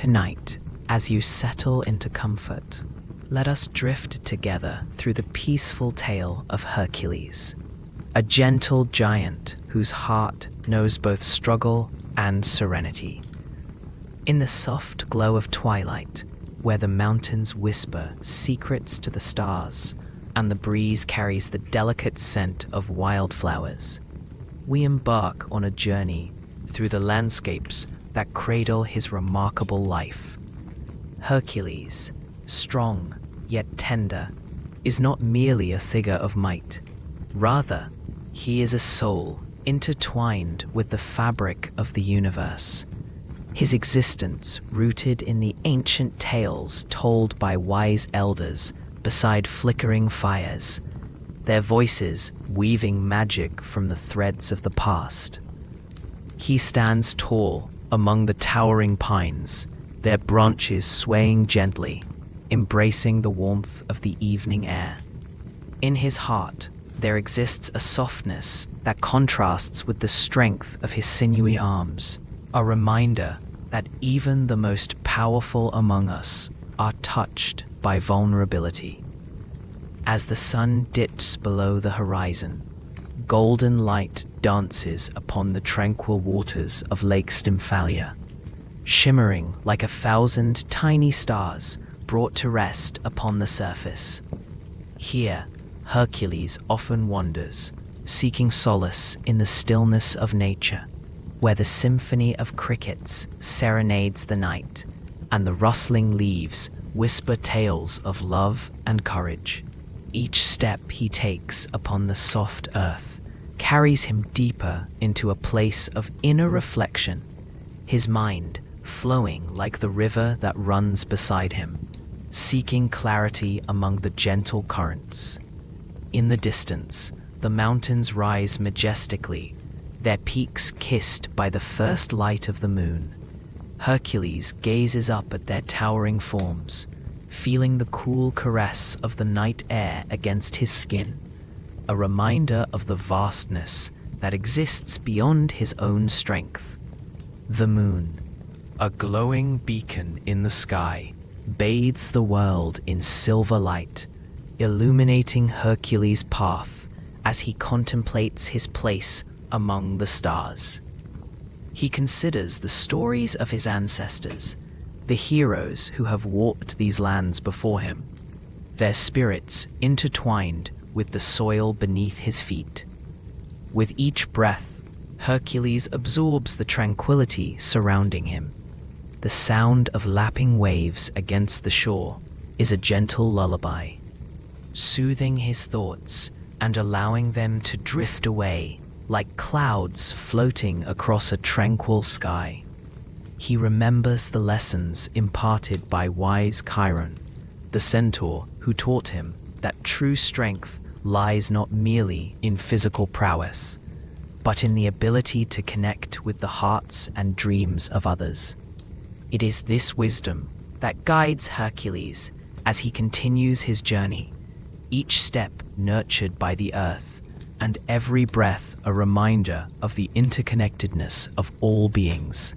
Tonight, as you settle into comfort, let us drift together through the peaceful tale of Hercules, a gentle giant whose heart knows both struggle and serenity. In the soft glow of twilight, where the mountains whisper secrets to the stars and the breeze carries the delicate scent of wildflowers, we embark on a journey through the landscapes that cradle his remarkable life. Hercules, strong yet tender, is not merely a figure of might. Rather, he is a soul intertwined with the fabric of the universe. His existence rooted in the ancient tales told by wise elders beside flickering fires, their voices weaving magic from the threads of the past. He stands tall among the towering pines, their branches swaying gently, embracing the warmth of the evening air. In his heart, there exists a softness that contrasts with the strength of his sinewy arms, a reminder that even the most powerful among us are touched by vulnerability. As the sun dips below the horizon, golden light dances upon the tranquil waters of Lake Stymphalia, shimmering like 1,000 tiny stars brought to rest upon the surface. Here, Hercules often wanders, seeking solace in the stillness of nature, where the symphony of crickets serenades the night, and the rustling leaves whisper tales of love and courage. Each step he takes upon the soft earth carries him deeper into a place of inner reflection, his mind flowing like the river that runs beside him, seeking clarity among the gentle currents. In the distance, the mountains rise majestically, their peaks kissed by the first light of the moon. Hercules gazes up at their towering forms, feeling the cool caress of the night air against his skin, a reminder of the vastness that exists beyond his own strength. The moon, a glowing beacon in the sky, bathes the world in silver light, illuminating Hercules' path as he contemplates his place among the stars. He considers the stories of his ancestors, the heroes who have walked these lands before him, their spirits intertwined with the soil beneath his feet. With each breath, Hercules absorbs the tranquility surrounding him. The sound of lapping waves against the shore is a gentle lullaby, soothing his thoughts and allowing them to drift away like clouds floating across a tranquil sky. He remembers the lessons imparted by wise Chiron, the centaur who taught him that true strength lies not merely in physical prowess, but in the ability to connect with the hearts and dreams of others. It is this wisdom that guides Hercules as he continues his journey, each step nurtured by the earth, and every breath a reminder of the interconnectedness of all beings.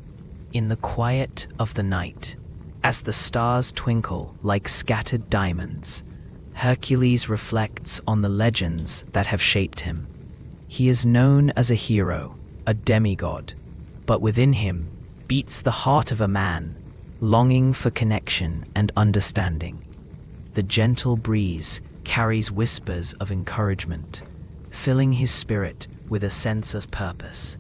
In the quiet of the night, as the stars twinkle like scattered diamonds, Hercules reflects on the legends that have shaped him. He is known as a hero, a demigod, but within him beats the heart of a man, longing for connection and understanding. The gentle breeze carries whispers of encouragement, filling his spirit with a sense of purpose,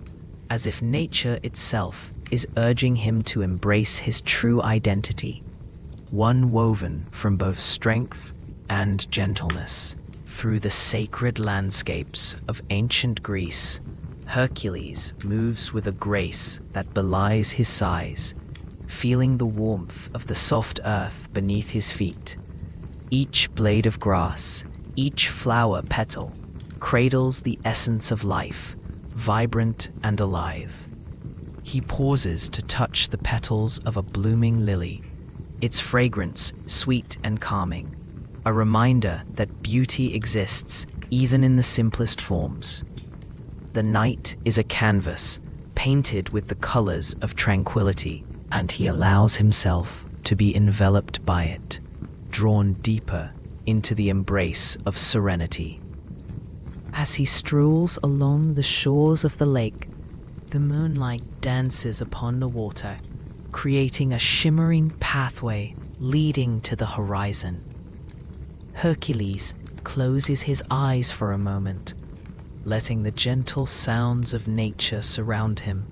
as if nature itself is urging him to embrace his true identity, one woven from both strength and gentleness. Through the sacred landscapes of ancient Greece, Hercules moves with a grace that belies his size, feeling the warmth of the soft earth beneath his feet. Each blade of grass, each flower petal, cradles the essence of life, vibrant and alive. He pauses to touch the petals of a blooming lily, its fragrance sweet and calming, a reminder that beauty exists even in the simplest forms. The night is a canvas painted with the colors of tranquility, and he allows himself to be enveloped by it, drawn deeper into the embrace of serenity. As he strolls along the shores of the lake, the moonlight dances upon the water, creating a shimmering pathway leading to the horizon. Hercules closes his eyes for a moment, letting the gentle sounds of nature surround him.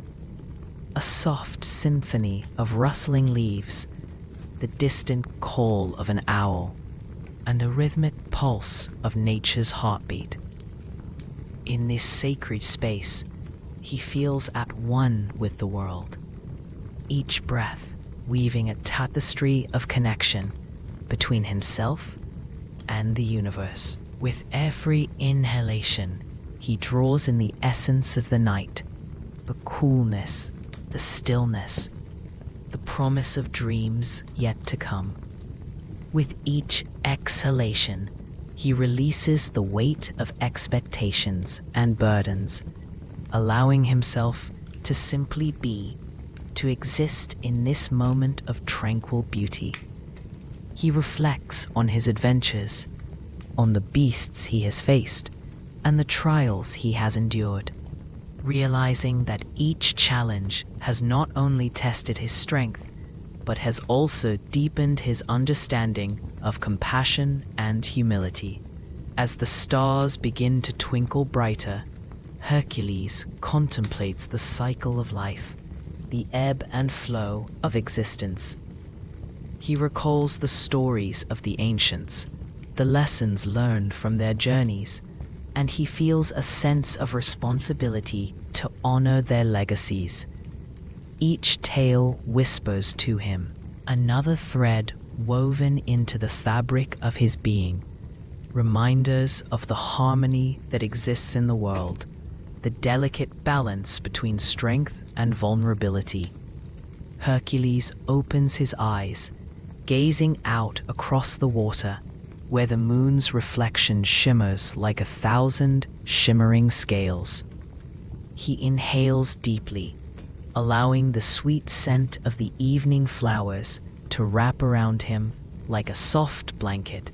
A soft symphony of rustling leaves, the distant call of an owl, and a rhythmic pulse of nature's heartbeat. In this sacred space, he feels at one with the world, each breath weaving a tapestry of connection between himself and the universe. With every inhalation, he draws in the essence of the night, the coolness, the stillness, the promise of dreams yet to come. With each exhalation, he releases the weight of expectations and burdens, allowing himself to simply be, to exist in this moment of tranquil beauty. He reflects on his adventures, on the beasts he has faced, and the trials he has endured, realizing that each challenge has not only tested his strength, but has also deepened his understanding of compassion and humility. As the stars begin to twinkle brighter, Hercules contemplates the cycle of life, the ebb and flow of existence. He recalls the stories of the ancients, the lessons learned from their journeys, and he feels a sense of responsibility to honor their legacies. Each tale whispers to him, another thread woven into the fabric of his being, reminders of the harmony that exists in the world, the delicate balance between strength and vulnerability. Hercules opens his eyes, gazing out across the water, where the moon's reflection shimmers like 1,000 shimmering scales. He inhales deeply, allowing the sweet scent of the evening flowers to wrap around him like a soft blanket.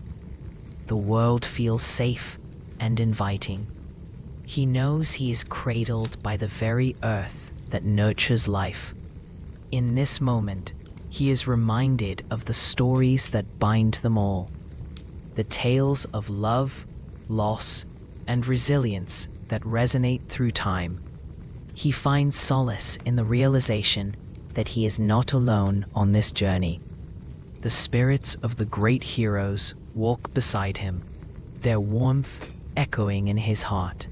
The world feels safe and inviting. He knows he is cradled by the very earth that nurtures life. In this moment, he is reminded of the stories that bind them all, the tales of love, loss, and resilience that resonate through time. He finds solace in the realization that he is not alone on this journey. The spirits of the great heroes walk beside him, their warmth echoing in his heart.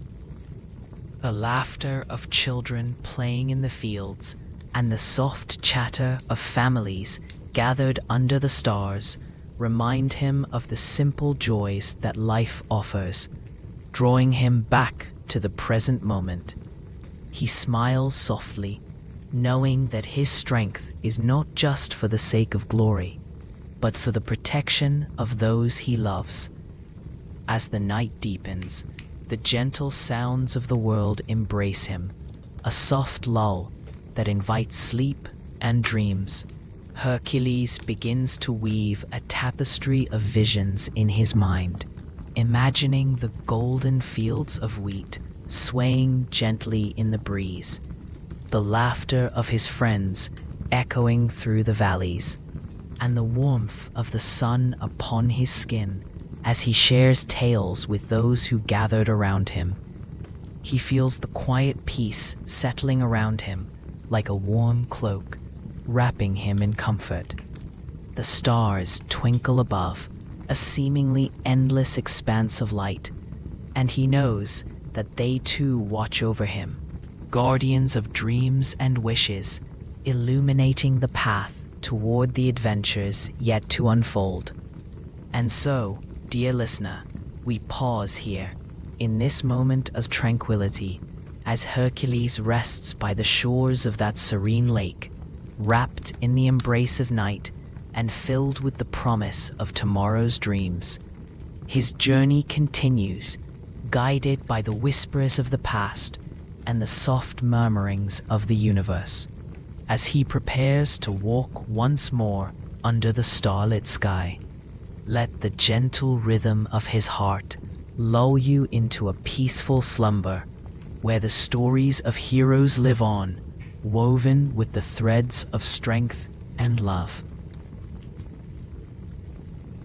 The laughter of children playing in the fields and the soft chatter of families gathered under the stars remind him of the simple joys that life offers, drawing him back to the present moment. He smiles softly, knowing that his strength is not just for the sake of glory, but for the protection of those he loves. As the night deepens, the gentle sounds of the world embrace him, a soft lull that invites sleep and dreams. Hercules begins to weave a tapestry of visions in his mind, imagining the golden fields of wheat swaying gently in the breeze, the laughter of his friends echoing through the valleys, and the warmth of the sun upon his skin as he shares tales with those who gathered around him. He feels the quiet peace settling around him like a warm cloak, wrapping him in comfort. The stars twinkle above, a seemingly endless expanse of light, and he knows that they too watch over him, guardians of dreams and wishes, illuminating the path toward the adventures yet to unfold. And so, dear listener, we pause here, in this moment of tranquility, as Hercules rests by the shores of that serene lake, wrapped in the embrace of night and filled with the promise of tomorrow's dreams. His journey continues, guided by the whispers of the past and the soft murmurings of the universe. as he prepares to walk once more under the starlit sky. Let the gentle rhythm of his heart lull you into a peaceful slumber where the stories of heroes live on, woven with the threads of strength and love.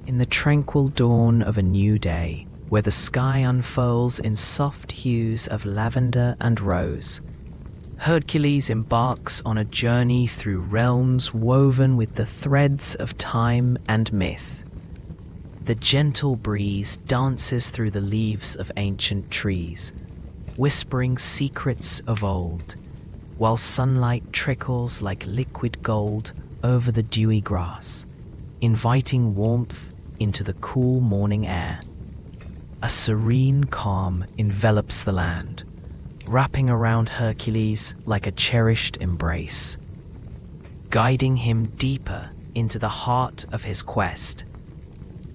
In the tranquil dawn of a new day, where the sky unfurls in soft hues of lavender and rose, Hercules embarks on a journey through realms woven with the threads of time and myth. The gentle breeze dances through the leaves of ancient trees, whispering secrets of old, while sunlight trickles like liquid gold over the dewy grass, inviting warmth into the cool morning air. A serene calm envelops the land, wrapping around Hercules like a cherished embrace, guiding him deeper into the heart of his quest.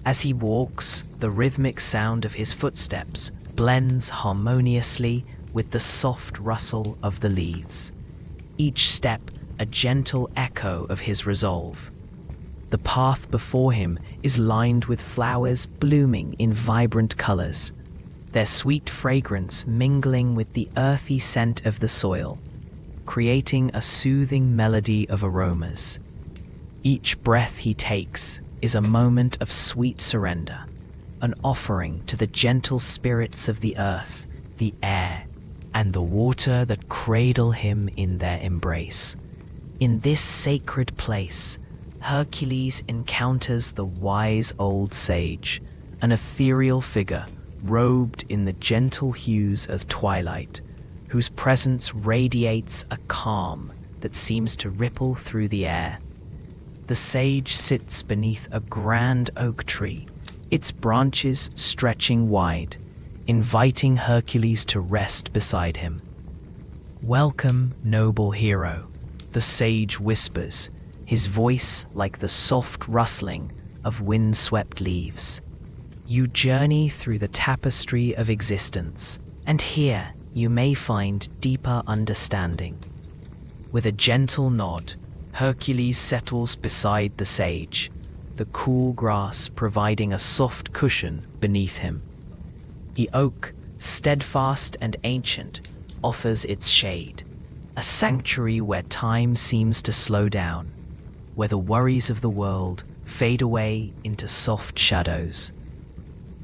As he walks, the rhythmic sound of his footsteps blends harmoniously with the soft rustle of the leaves, each step a gentle echo of his resolve. The path before him is lined with flowers blooming in vibrant colors, their sweet fragrance mingling with the earthy scent of the soil, creating a soothing melody of aromas. Each breath he takes is a moment of sweet surrender, an offering to the gentle spirits of the earth, the air, and the water that cradle him in their embrace. In this sacred place, Hercules encounters the wise old sage, an ethereal figure robed in the gentle hues of twilight, whose presence radiates a calm that seems to ripple through the air. The sage sits beneath a grand oak tree, its branches stretching wide, inviting Hercules to rest beside him. "Welcome, noble hero," the sage whispers, his voice like the soft rustling of wind-swept leaves. "You journey through the tapestry of existence, and here you may find deeper understanding." With a gentle nod, Hercules settles beside the sage, the cool grass providing a soft cushion beneath him. The oak, steadfast and ancient, offers its shade, a sanctuary where time seems to slow down, where the worries of the world fade away into soft shadows.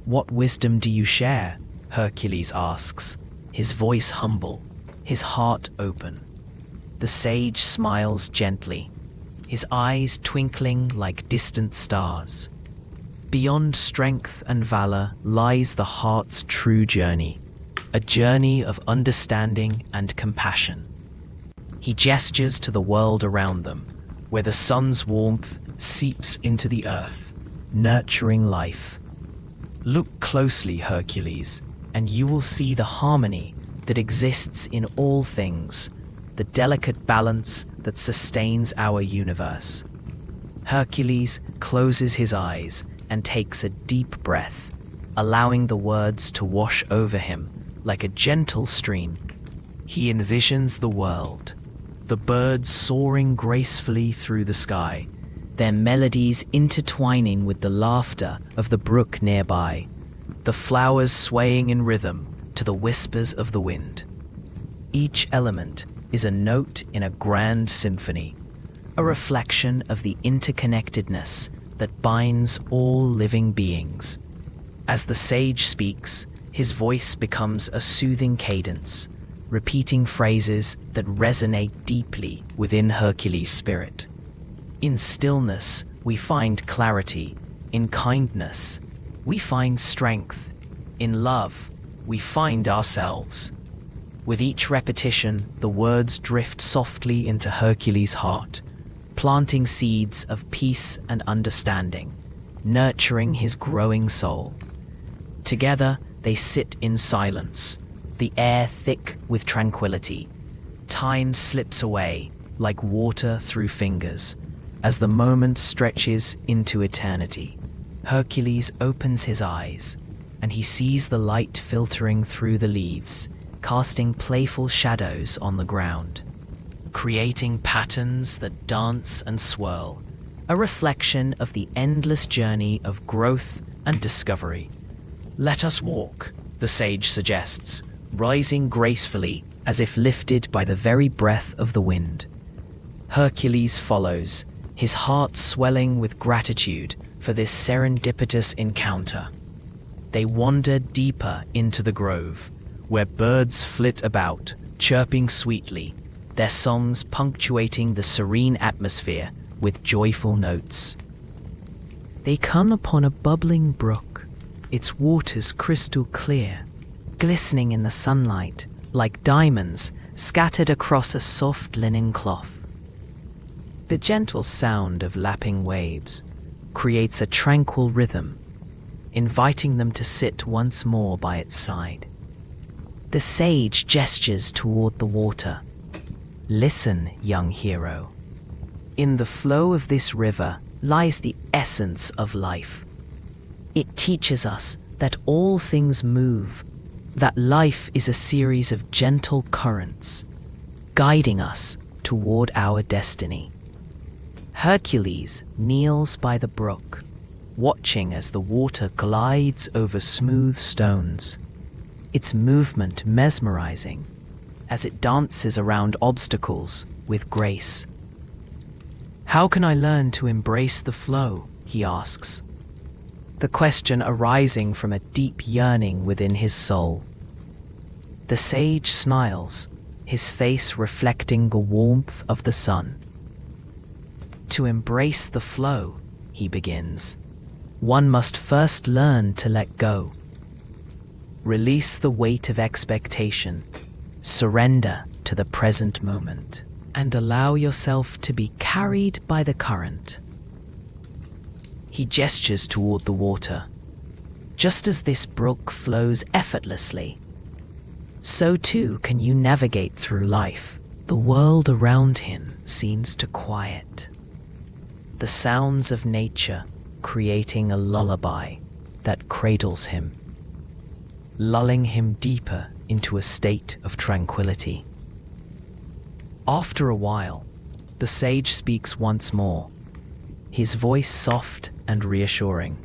"What wisdom do you share?" Hercules asks, his voice humble, his heart open. The sage smiles gently, his eyes twinkling like distant stars. Beyond strength and valor lies the heart's true journey, a journey of understanding and compassion. He gestures to the world around them, where the sun's warmth seeps into the earth, nurturing life. "Look closely, Hercules, and you will see the harmony that exists in all things, the delicate balance that sustains our universe." Hercules closes his eyes and takes a deep breath, allowing the words to wash over him like a gentle stream. He envisions the world, the birds soaring gracefully through the sky, their melodies intertwining with the laughter of the brook nearby, the flowers swaying in rhythm to the whispers of the wind. Each element is a note in a grand symphony, a reflection of the interconnectedness that binds all living beings. As the sage speaks, his voice becomes a soothing cadence, repeating phrases that resonate deeply within Hercules' spirit. In stillness, we find clarity. In kindness, we find strength. In love, we find ourselves. With each repetition, the words drift softly into Hercules' heart, planting seeds of peace and understanding, nurturing his growing soul. Together, they sit in silence, the air thick with tranquility. Time slips away like water through fingers as the moment stretches into eternity. Hercules opens his eyes, and he sees the light filtering through the leaves, casting playful shadows on the ground. creating patterns that dance and swirl, a reflection of the endless journey of growth and discovery. "Let us walk," the sage suggests, rising gracefully as if lifted by the very breath of the wind. Hercules follows, his heart swelling with gratitude for this serendipitous encounter. They wander deeper into the grove, where birds flit about, chirping sweetly, their songs punctuating the serene atmosphere with joyful notes. They come upon a bubbling brook, its waters crystal clear, glistening in the sunlight like diamonds scattered across a soft linen cloth. The gentle sound of lapping waves creates a tranquil rhythm, inviting them to sit once more by its side. The sage gestures toward the water. "Listen, young hero. In the flow of this river lies the essence of life. It teaches us that all things move, that life is a series of gentle currents, guiding us toward our destiny." Hercules kneels by the brook, watching as the water glides over smooth stones, its movement mesmerizing as it dances around obstacles with grace. "How can I learn to embrace the flow?" he asks, the question arising from a deep yearning within his soul. The sage smiles, his face reflecting the warmth of the sun. "To embrace the flow," he begins, "one must first learn to let go. Release the weight of expectation, surrender to the present moment, and allow yourself to be carried by the current." He gestures toward the water. Just as this brook flows effortlessly, so too can you navigate through life. The world around him seems to quiet, the sounds of nature creating a lullaby that cradles him, lulling him deeper into a state of tranquility. After a while, the sage speaks once more, his voice soft and reassuring.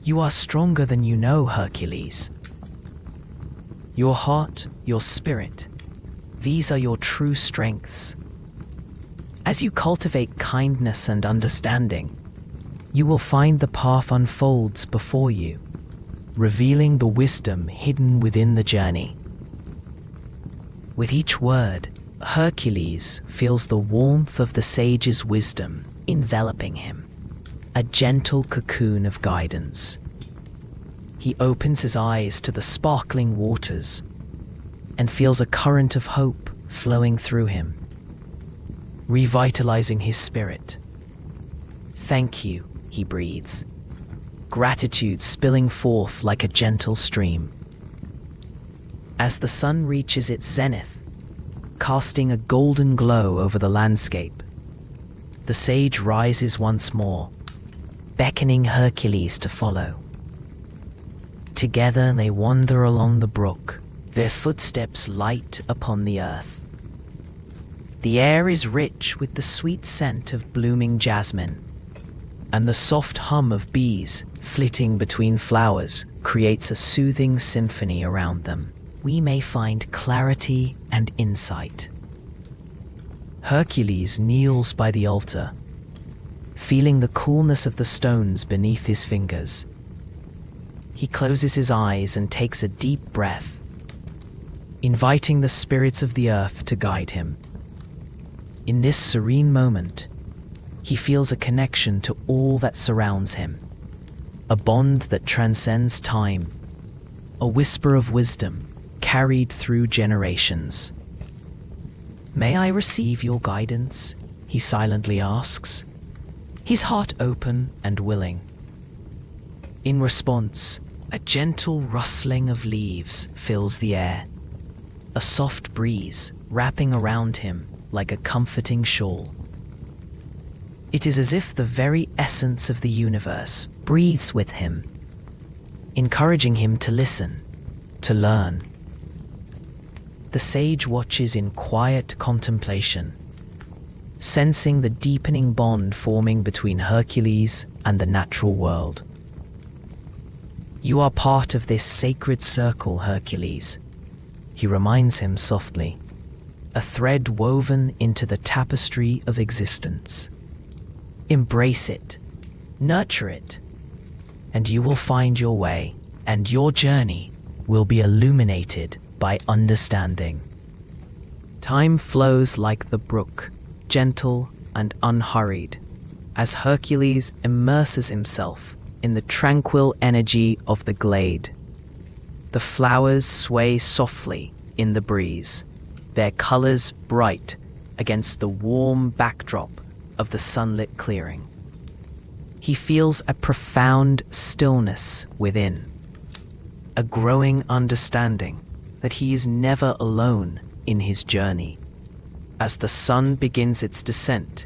"You are stronger than you know, Hercules. Your heart, your spirit, these are your true strengths. As you cultivate kindness and understanding, you will find the path unfolds before you, revealing the wisdom hidden within the journey." With each word, Hercules feels the warmth of the sage's wisdom enveloping him, a gentle cocoon of guidance. He opens his eyes to the sparkling waters and feels a current of hope flowing through him, revitalizing his spirit. "Thank you," he breathes, gratitude spilling forth like a gentle stream. As the sun reaches its zenith, casting a golden glow over the landscape, the sage rises once more, beckoning Hercules to follow. Together they wander along the brook, their footsteps light upon the earth. The air is rich with the sweet scent of blooming jasmine, and the soft hum of bees flitting between flowers creates a soothing symphony around them. We may find clarity and insight. Hercules kneels by the altar, feeling the coolness of the stones beneath his fingers. He closes his eyes and takes a deep breath, inviting the spirits of the earth to guide him. In this serene moment, he feels a connection to all that surrounds him, a bond that transcends time, a whisper of wisdom carried through generations. "May I receive your guidance?" he silently asks, his heart open and willing. In response, a gentle rustling of leaves fills the air, a soft breeze wrapping around him like a comforting shawl. It is as if the very essence of the universe breathes with him, encouraging him to listen, to learn. The sage watches in quiet contemplation, sensing the deepening bond forming between Hercules and the natural world. "You are part of this sacred circle, Hercules," he reminds him softly, "a thread woven into the tapestry of existence. Embrace it, nurture it, and you will find your way, and your journey will be illuminated by understanding." Time flows like the brook, gentle and unhurried, as Hercules immerses himself in the tranquil energy of the glade. The flowers sway softly in the breeze, their colors bright against the warm backdrop of the sunlit clearing. He feels a profound stillness within, a growing understanding that he is never alone in his journey. As the sun begins its descent,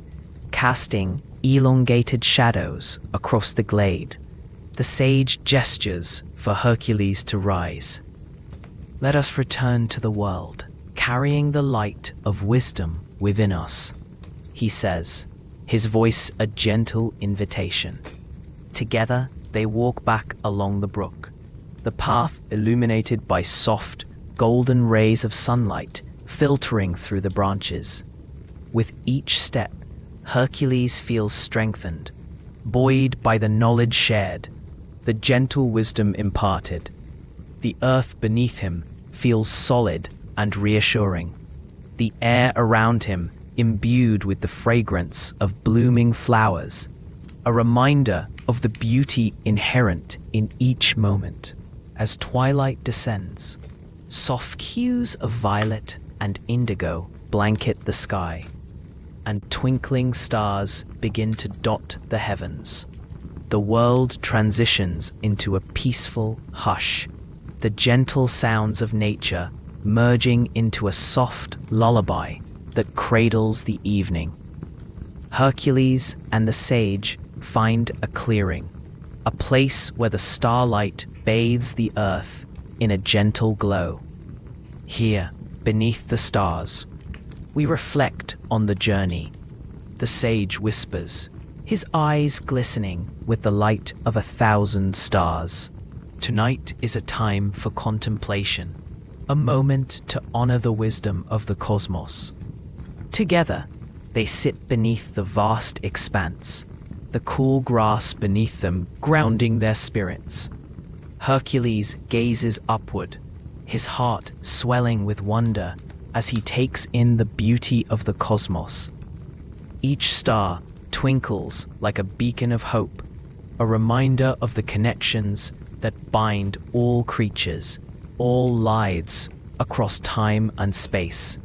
casting elongated shadows across the glade, the sage gestures for Hercules to rise. "Let us return to the world, carrying the light of wisdom within us," he says, his voice a gentle invitation. Together, they walk back along the brook, the path illuminated by soft, golden rays of sunlight filtering through the branches. With each step, Hercules feels strengthened, buoyed by the knowledge shared, the gentle wisdom imparted. The earth beneath him feels solid and reassuring, the air around him imbued with the fragrance of blooming flowers, a reminder of the beauty inherent in each moment. As twilight descends, soft hues of violet and indigo blanket the sky, and twinkling stars begin to dot the heavens. The world transitions into a peaceful hush, the gentle sounds of nature merging into a soft lullaby that cradles the evening. Hercules and the sage find a clearing, a place where the starlight bathes the earth in a gentle glow. Here, beneath the stars, we reflect on the journey, the sage whispers, his eyes glistening with the light of 1,000 stars. Tonight is a time for contemplation, a moment to honor the wisdom of the cosmos. Together, they sit beneath the vast expanse, the cool grass beneath them grounding their spirits. Hercules gazes upward, his heart swelling with wonder as he takes in the beauty of the cosmos. Each star twinkles like a beacon of hope, a reminder of the connections that bind all creatures, all lives, across time and space.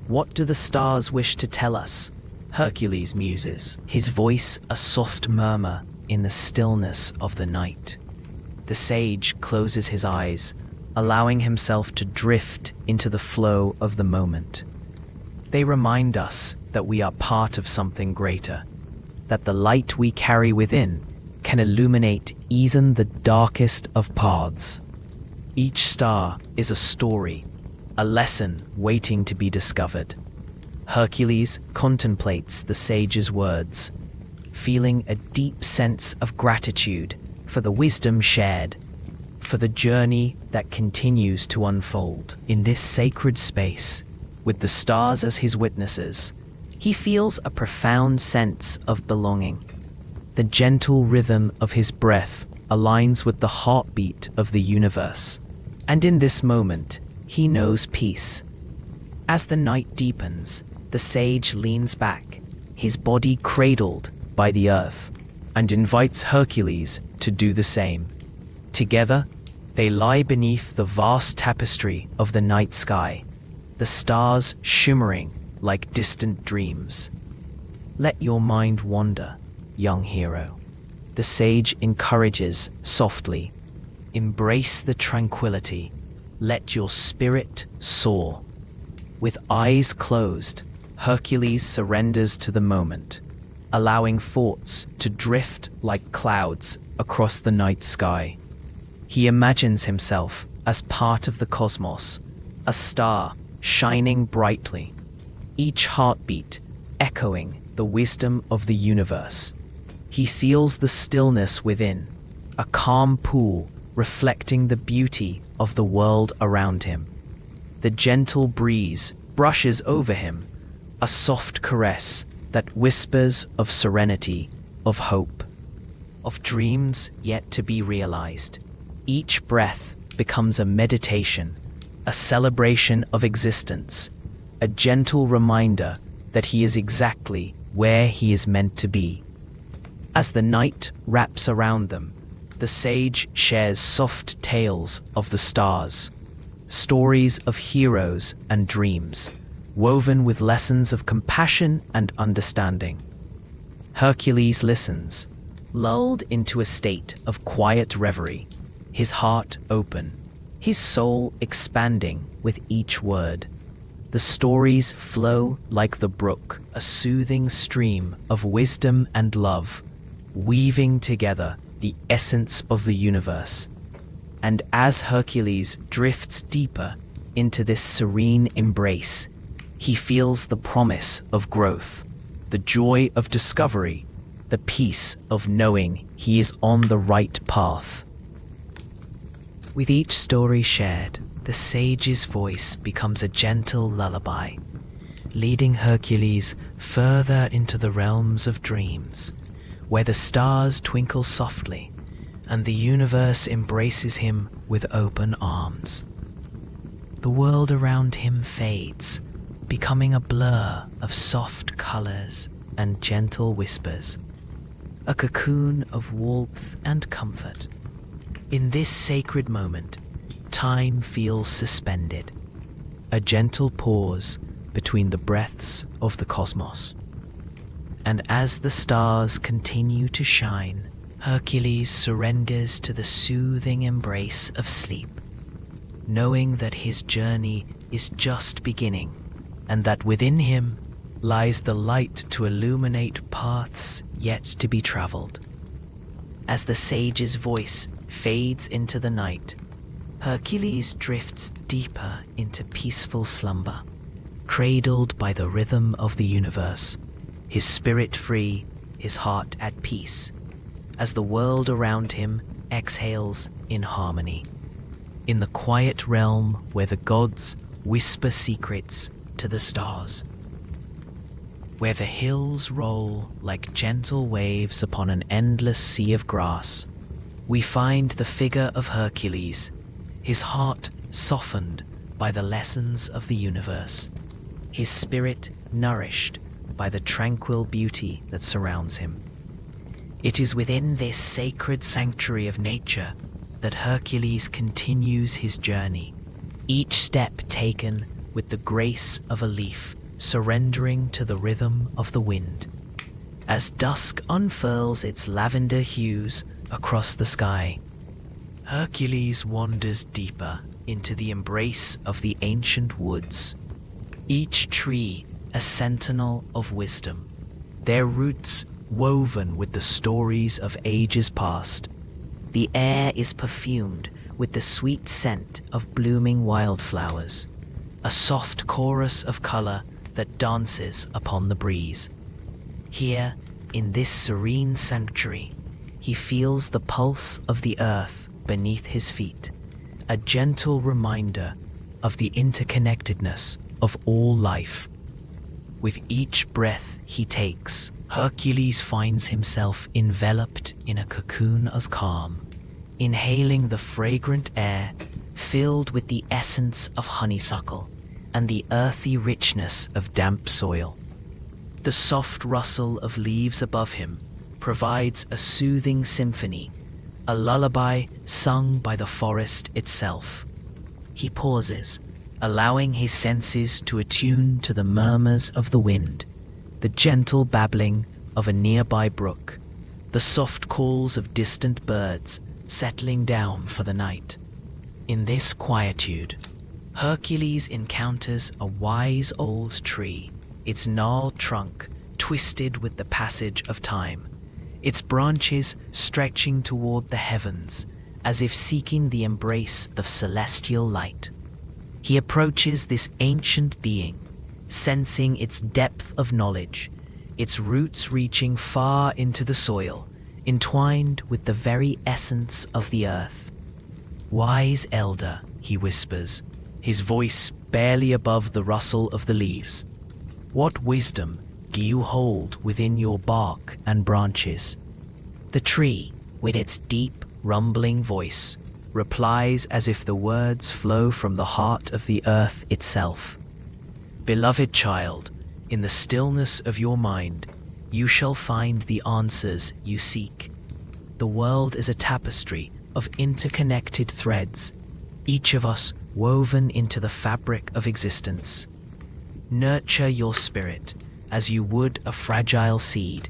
"What do the stars wish to tell us?" Hercules muses, his voice a soft murmur in the stillness of the night. The sage closes his eyes, allowing himself to drift into the flow of the moment. They remind us that we are part of something greater, that the light we carry within can illuminate even the darkest of paths. Each star is a story, a lesson waiting to be discovered. Hercules contemplates the sage's words, feeling a deep sense of gratitude for the wisdom shared, for the journey that continues to unfold. In this sacred space, with the stars as his witnesses, he feels a profound sense of belonging. The gentle rhythm of his breath aligns with the heartbeat of the universe, and in this moment, he knows peace. As the night deepens, the sage leans back, his body cradled by the earth, and invites Hercules to do the same. Together, they lie beneath the vast tapestry of the night sky, the stars shimmering like distant dreams. "Let your mind wander, young hero," the sage encourages softly. "Embrace the tranquility. Let your spirit soar." With eyes closed, Hercules surrenders to the moment, allowing thoughts to drift like clouds across the night sky. He imagines himself as part of the cosmos, a star shining brightly, each heartbeat echoing the wisdom of the universe. He feels the stillness within, a calm pool reflecting the beauty of the world around him. The gentle breeze brushes over him, a soft caress that whispers of serenity, of hope, of dreams yet to be realized. Each breath becomes a meditation, a celebration of existence, a gentle reminder that he is exactly where he is meant to be. As the night wraps around them, the sage shares soft tales of the stars, stories of heroes and dreams, woven with lessons of compassion and understanding. Hercules listens, lulled into a state of quiet reverie, his heart open, his soul expanding with each word. The stories flow like the brook, a soothing stream of wisdom and love, weaving together the essence of the universe. And as Hercules drifts deeper into this serene embrace, he feels the promise of growth, the joy of discovery, the peace of knowing he is on the right path. With each story shared, the sage's voice becomes a gentle lullaby, leading Hercules further into the realms of dreams, where the stars twinkle softly and the universe embraces him with open arms. The world around him fades, becoming a blur of soft colors and gentle whispers, a cocoon of warmth and comfort. In this sacred moment, time feels suspended, a gentle pause between the breaths of the cosmos. And as the stars continue to shine, Hercules surrenders to the soothing embrace of sleep, knowing that his journey is just beginning, and that within him lies the light to illuminate paths yet to be traveled. As the sage's voice fades into the night, Hercules drifts deeper into peaceful slumber, cradled by the rhythm of the universe, his spirit free, his heart at peace, as the world around him exhales in harmony. In the quiet realm where the gods whisper secrets to the stars, where the hills roll like gentle waves upon an endless sea of grass, we find the figure of Hercules, his heart softened by the lessons of the universe, his spirit nourished by the tranquil beauty that surrounds him. It is within this sacred sanctuary of nature that Hercules continues his journey, each step taken with the grace of a leaf surrendering to the rhythm of the wind. As dusk unfurls its lavender hues across the sky, Hercules wanders deeper into the embrace of the ancient woods, each tree a sentinel of wisdom, their roots woven with the stories of ages past. The air is perfumed with the sweet scent of blooming wildflowers, a soft chorus of color that dances upon the breeze. Here, in this serene sanctuary, he feels the pulse of the earth beneath his feet, a gentle reminder of the interconnectedness of all life. With each breath he takes, Hercules finds himself enveloped in a cocoon of calm, inhaling the fragrant air filled with the essence of honeysuckle and the earthy richness of damp soil. The soft rustle of leaves above him provides a soothing symphony, a lullaby sung by the forest itself. He pauses, allowing his senses to attune to the murmurs of the wind, the gentle babbling of a nearby brook, the soft calls of distant birds settling down for the night. In this quietude, Hercules encounters a wise old tree, its gnarled trunk twisted with the passage of time, its branches stretching toward the heavens as if seeking the embrace of celestial light. He approaches this ancient being, sensing its depth of knowledge, its roots reaching far into the soil, entwined with the very essence of the earth. "Wise elder," he whispers, his voice barely above the rustle of the leaves, "what wisdom do you hold within your bark and branches?" The tree, with its deep, rumbling voice, replies as if the words flow from the heart of the earth itself. "Beloved child, in the stillness of your mind, you shall find the answers you seek. The world is a tapestry of interconnected threads, each of us woven into the fabric of existence. Nurture your spirit as you would a fragile seed,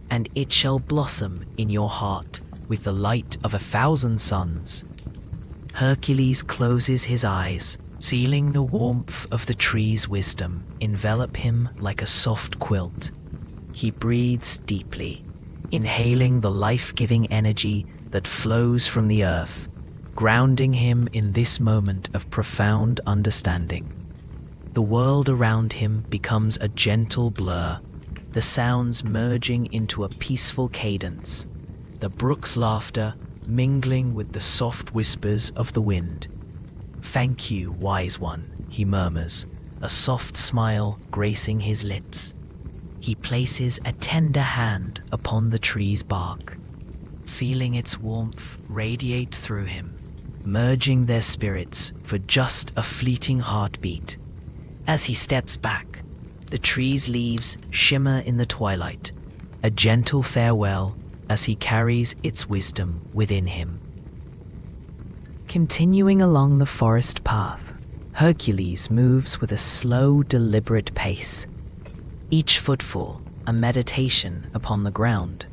and it shall blossom in your heart with the light of 1,000 suns." Hercules closes his eyes, feeling the warmth of the tree's wisdom envelop him like a soft quilt. He breathes deeply, inhaling the life-giving energy that flows from the earth, grounding him in this moment of profound understanding. The world around him becomes a gentle blur, the sounds merging into a peaceful cadence, the brook's laughter mingling with the soft whispers of the wind. "Thank you, wise one," he murmurs, a soft smile gracing his lips. He places a tender hand upon the tree's bark, feeling its warmth radiate through him, merging their spirits for just a fleeting heartbeat. As he steps back, the tree's leaves shimmer in the twilight, a gentle farewell as he carries its wisdom within him. Continuing along the forest path, Hercules moves with a slow, deliberate pace, each footfall a meditation upon the ground.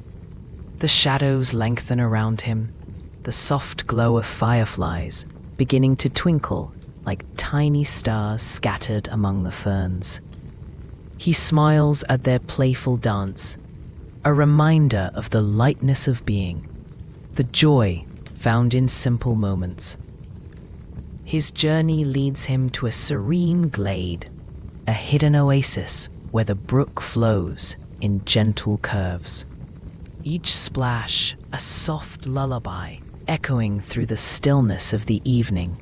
The shadows lengthen around him, the soft glow of fireflies beginning to twinkle like tiny stars scattered among the ferns. He smiles at their playful dance, a reminder of the lightness of being, the joy found in simple moments. His journey leads him to a serene glade, a hidden oasis where the brook flows in gentle curves. Each splash a soft lullaby echoing through the stillness of the evening.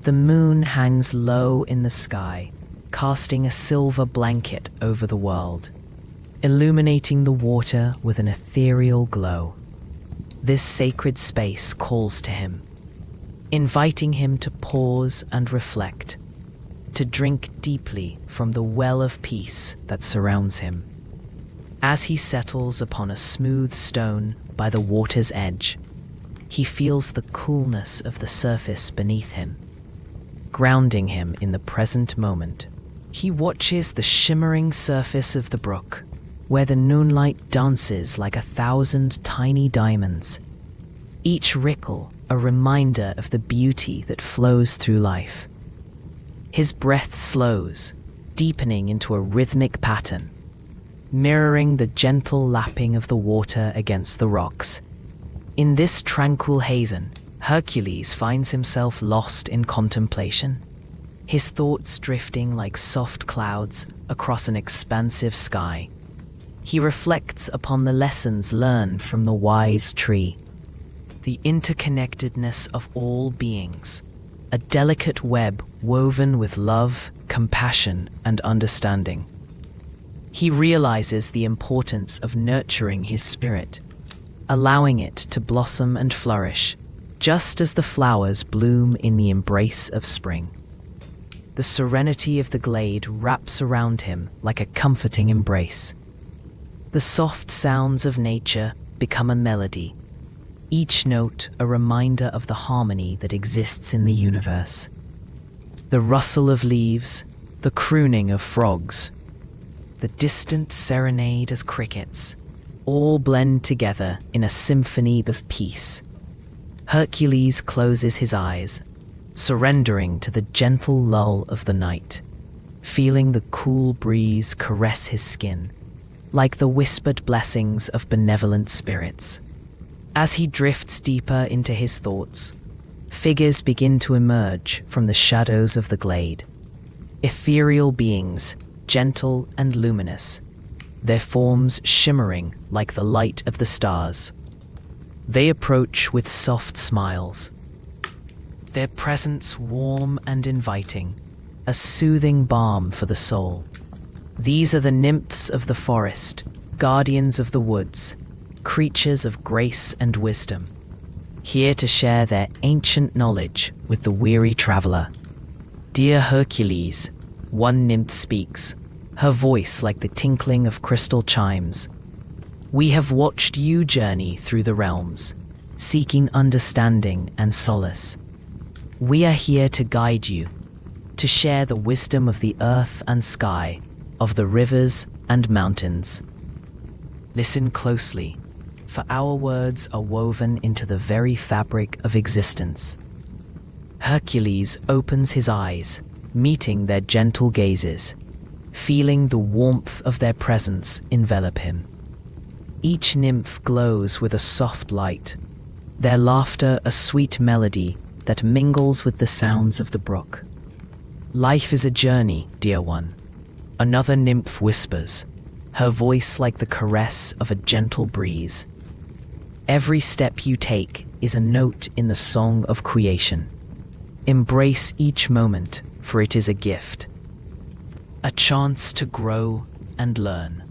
The moon hangs low in the sky, casting a silver blanket over the world, illuminating the water with an ethereal glow. This sacred space calls to him, inviting him to pause and reflect, to drink deeply from the well of peace that surrounds him. As he settles upon a smooth stone by the water's edge, he feels the coolness of the surface beneath him, grounding him in the present moment. He watches the shimmering surface of the brook, where the moonlight dances like 1,000 tiny diamonds, each ripple a reminder of the beauty that flows through life. His breath slows, deepening into a rhythmic pattern, mirroring the gentle lapping of the water against the rocks. In this tranquil haven, Hercules finds himself lost in contemplation, his thoughts drifting like soft clouds across an expansive sky. He reflects upon the lessons learned from the wise tree, the interconnectedness of all beings, a delicate web woven with love, compassion, and understanding. He realizes the importance of nurturing his spirit, allowing it to blossom and flourish, just as the flowers bloom in the embrace of spring. The serenity of the glade wraps around him like a comforting embrace. The soft sounds of nature become a melody, each note a reminder of the harmony that exists in the universe. The rustle of leaves, the crooning of frogs, the distant serenade of crickets, all blend together in a symphony of peace. Hercules closes his eyes, surrendering to the gentle lull of the night, feeling the cool breeze caress his skin, like the whispered blessings of benevolent spirits. As he drifts deeper into his thoughts, figures begin to emerge from the shadows of the glade. Ethereal beings, gentle and luminous, their forms shimmering like the light of the stars. They approach with soft smiles, their presence warm and inviting, a soothing balm for the soul. These are the nymphs of the forest, guardians of the woods, creatures of grace and wisdom, here to share their ancient knowledge with the weary traveler. Dear Hercules, one nymph speaks, her voice like the tinkling of crystal chimes. We have watched you journey through the realms, seeking understanding and solace. We are here to guide you, to share the wisdom of the earth and sky, of the rivers and mountains. Listen closely, for our words are woven into the very fabric of existence. Hercules opens his eyes, meeting their gentle gazes, feeling the warmth of their presence envelop him. Each nymph glows with a soft light, their laughter a sweet melody that mingles with the sounds of the brook. Life is a journey, dear one, another nymph whispers, her voice like the caress of a gentle breeze. Every step you take is a note in the song of creation. Embrace each moment, for it is a gift, a chance to grow and learn.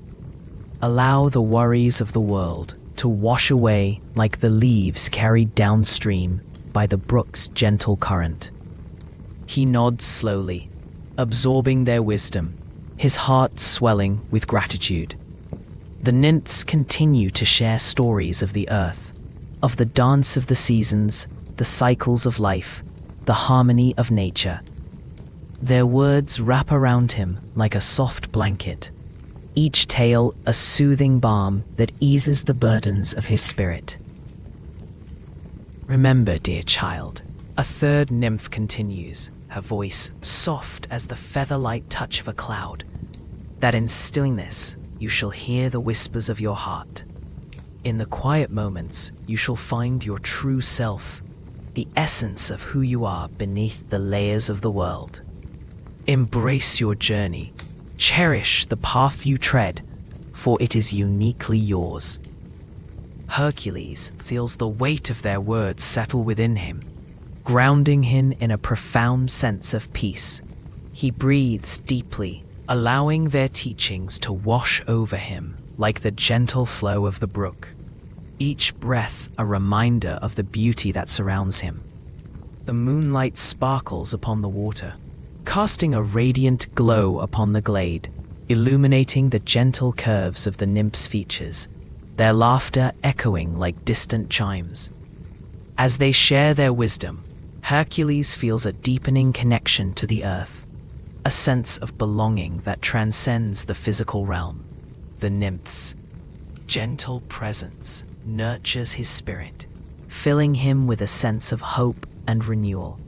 Allow the worries of the world to wash away like the leaves carried downstream by the brook's gentle current. He nods slowly, absorbing their wisdom, his heart swelling with gratitude. The nymphs continue to share stories of the earth, of the dance of the seasons, the cycles of life, the harmony of nature. Their words wrap around him like a soft blanket, each tale a soothing balm that eases the burdens of his spirit. Remember, dear child, a third nymph continues, her voice soft as the feather-light touch of a cloud, that in stillness you shall hear the whispers of your heart. In the quiet moments you shall find your true self, the essence of who you are beneath the layers of the world. Embrace your journey, cherish the path you tread, for it is uniquely yours. Hercules feels the weight of their words settle within him, grounding him in a profound sense of peace. He breathes deeply, allowing their teachings to wash over him like the gentle flow of the brook. Each breath a reminder of the beauty that surrounds him. The moonlight sparkles upon the water, casting a radiant glow upon the glade, illuminating the gentle curves of the nymphs' features, their laughter echoing like distant chimes. As they share their wisdom, Hercules feels a deepening connection to the earth, a sense of belonging that transcends the physical realm. The nymphs' gentle presence nurtures his spirit, filling him with a sense of hope and renewal.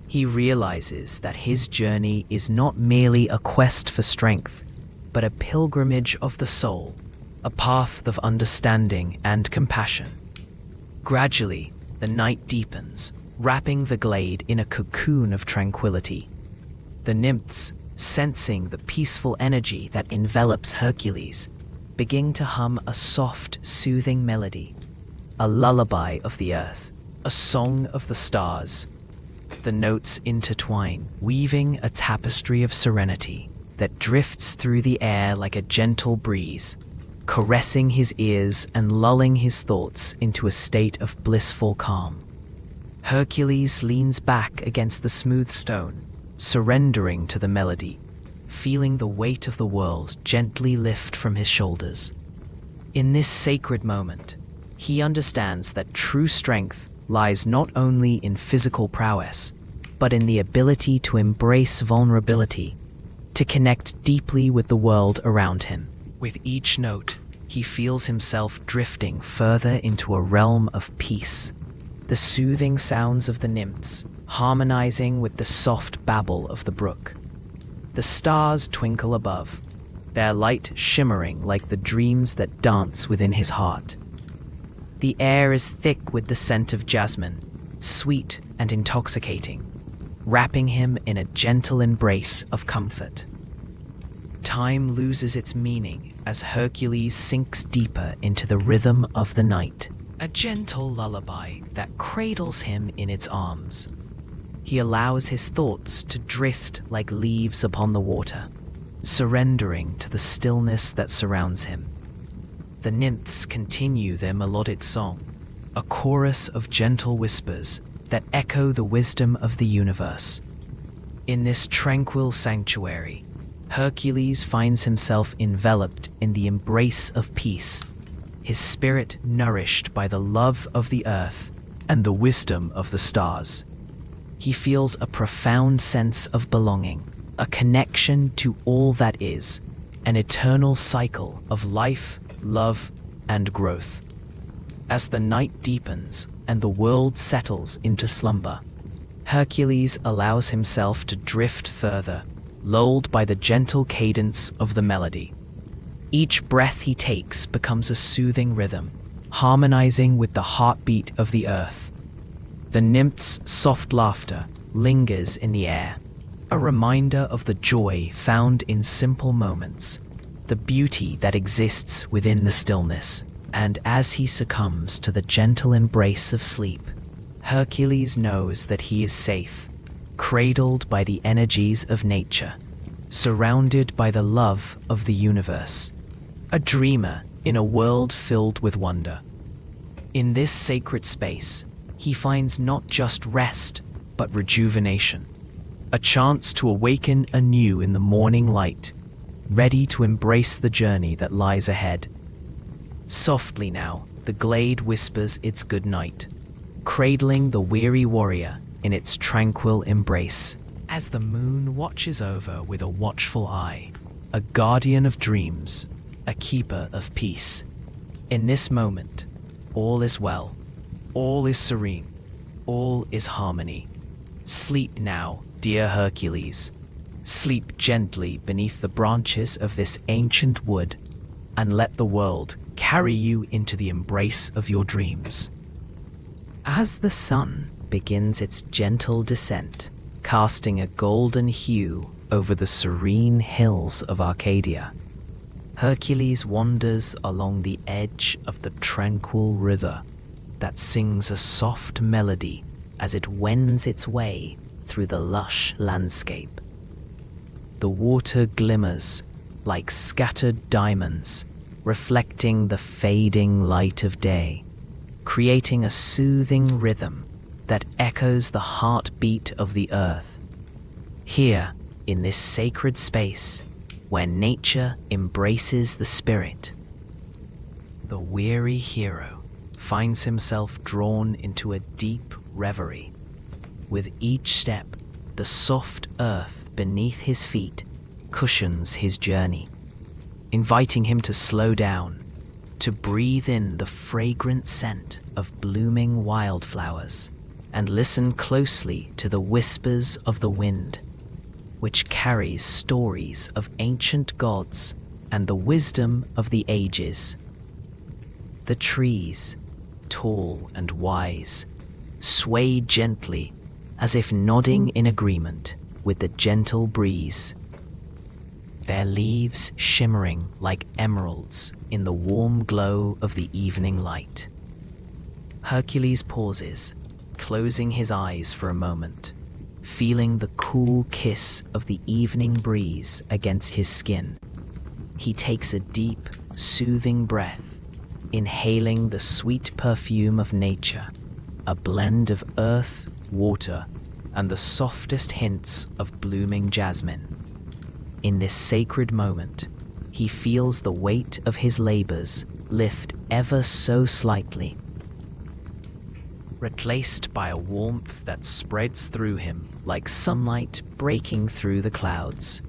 He realizes that his journey is not merely a quest for strength, but a pilgrimage of the soul, a path of understanding and compassion. Gradually, the night deepens, wrapping the glade in a cocoon of tranquility. The nymphs, sensing the peaceful energy that envelops Hercules, begin to hum a soft, soothing melody, a lullaby of the earth, a song of the stars. The notes intertwine, weaving a tapestry of serenity that drifts through the air like a gentle breeze, caressing his ears and lulling his thoughts into a state of blissful calm. Hercules leans back against the smooth stone, surrendering to the melody, feeling the weight of the world gently lift from his shoulders. In this sacred moment, he understands that true strength lies not only in physical prowess, but in the ability to embrace vulnerability, to connect deeply with the world around him. With each note, he feels himself drifting further into a realm of peace, the soothing sounds of the nymphs harmonizing with the soft babble of the brook. The stars twinkle above, their light shimmering like the dreams that dance within his heart. The air is thick with the scent of jasmine, sweet and intoxicating, wrapping him in a gentle embrace of comfort. Time loses its meaning as Hercules sinks deeper into the rhythm of the night, a gentle lullaby that cradles him in its arms. He allows his thoughts to drift like leaves upon the water, surrendering to the stillness that surrounds him. The nymphs continue their melodic song, a chorus of gentle whispers that echo the wisdom of the universe. In this tranquil sanctuary, Hercules finds himself enveloped in the embrace of peace, his spirit nourished by the love of the earth and the wisdom of the stars. He feels a profound sense of belonging, a connection to all that is, an eternal cycle of life, love, and growth. As the night deepens and the world settles into slumber, Hercules allows himself to drift further, lulled by the gentle cadence of the melody. Each breath he takes becomes a soothing rhythm, harmonizing with the heartbeat of the earth. The nymph's soft laughter lingers in the air, a reminder of the joy found in simple moments, the beauty that exists within the stillness. And as he succumbs to the gentle embrace of sleep, Hercules knows that he is safe, cradled by the energies of nature, surrounded by the love of the universe, a dreamer in a world filled with wonder. In this sacred space, he finds not just rest, but rejuvenation, a chance to awaken anew in the morning light, ready to embrace the journey that lies ahead. Softly now, the glade whispers its good night, cradling the weary warrior in its tranquil embrace. As the moon watches over with a watchful eye, a guardian of dreams, a keeper of peace. In this moment, all is well, all is serene, all is harmony. Sleep now, dear Hercules. Sleep gently beneath the branches of this ancient wood, and let the world carry you into the embrace of your dreams. As the sun begins its gentle descent, casting a golden hue over the serene hills of Arcadia, Hercules wanders along the edge of the tranquil river that sings a soft melody as it wends its way through the lush landscape. The water glimmers like scattered diamonds, reflecting the fading light of day, creating a soothing rhythm that echoes the heartbeat of the earth. Here, in this sacred space, where nature embraces the spirit, the weary hero finds himself drawn into a deep reverie. With each step, the soft earth beneath his feet cushions his journey, inviting him to slow down, to breathe in the fragrant scent of blooming wildflowers, and listen closely to the whispers of the wind, which carries stories of ancient gods and the wisdom of the ages. The trees, tall and wise, sway gently as if nodding in agreement with the gentle breeze, their leaves shimmering like emeralds in the warm glow of the evening light. Hercules pauses, closing his eyes for a moment, feeling the cool kiss of the evening breeze against his skin. He takes a deep, soothing breath, inhaling the sweet perfume of nature, a blend of earth, water, and the softest hints of blooming jasmine. In this sacred moment, he feels the weight of his labors lift ever so slightly, replaced by a warmth that spreads through him like sunlight breaking through the clouds.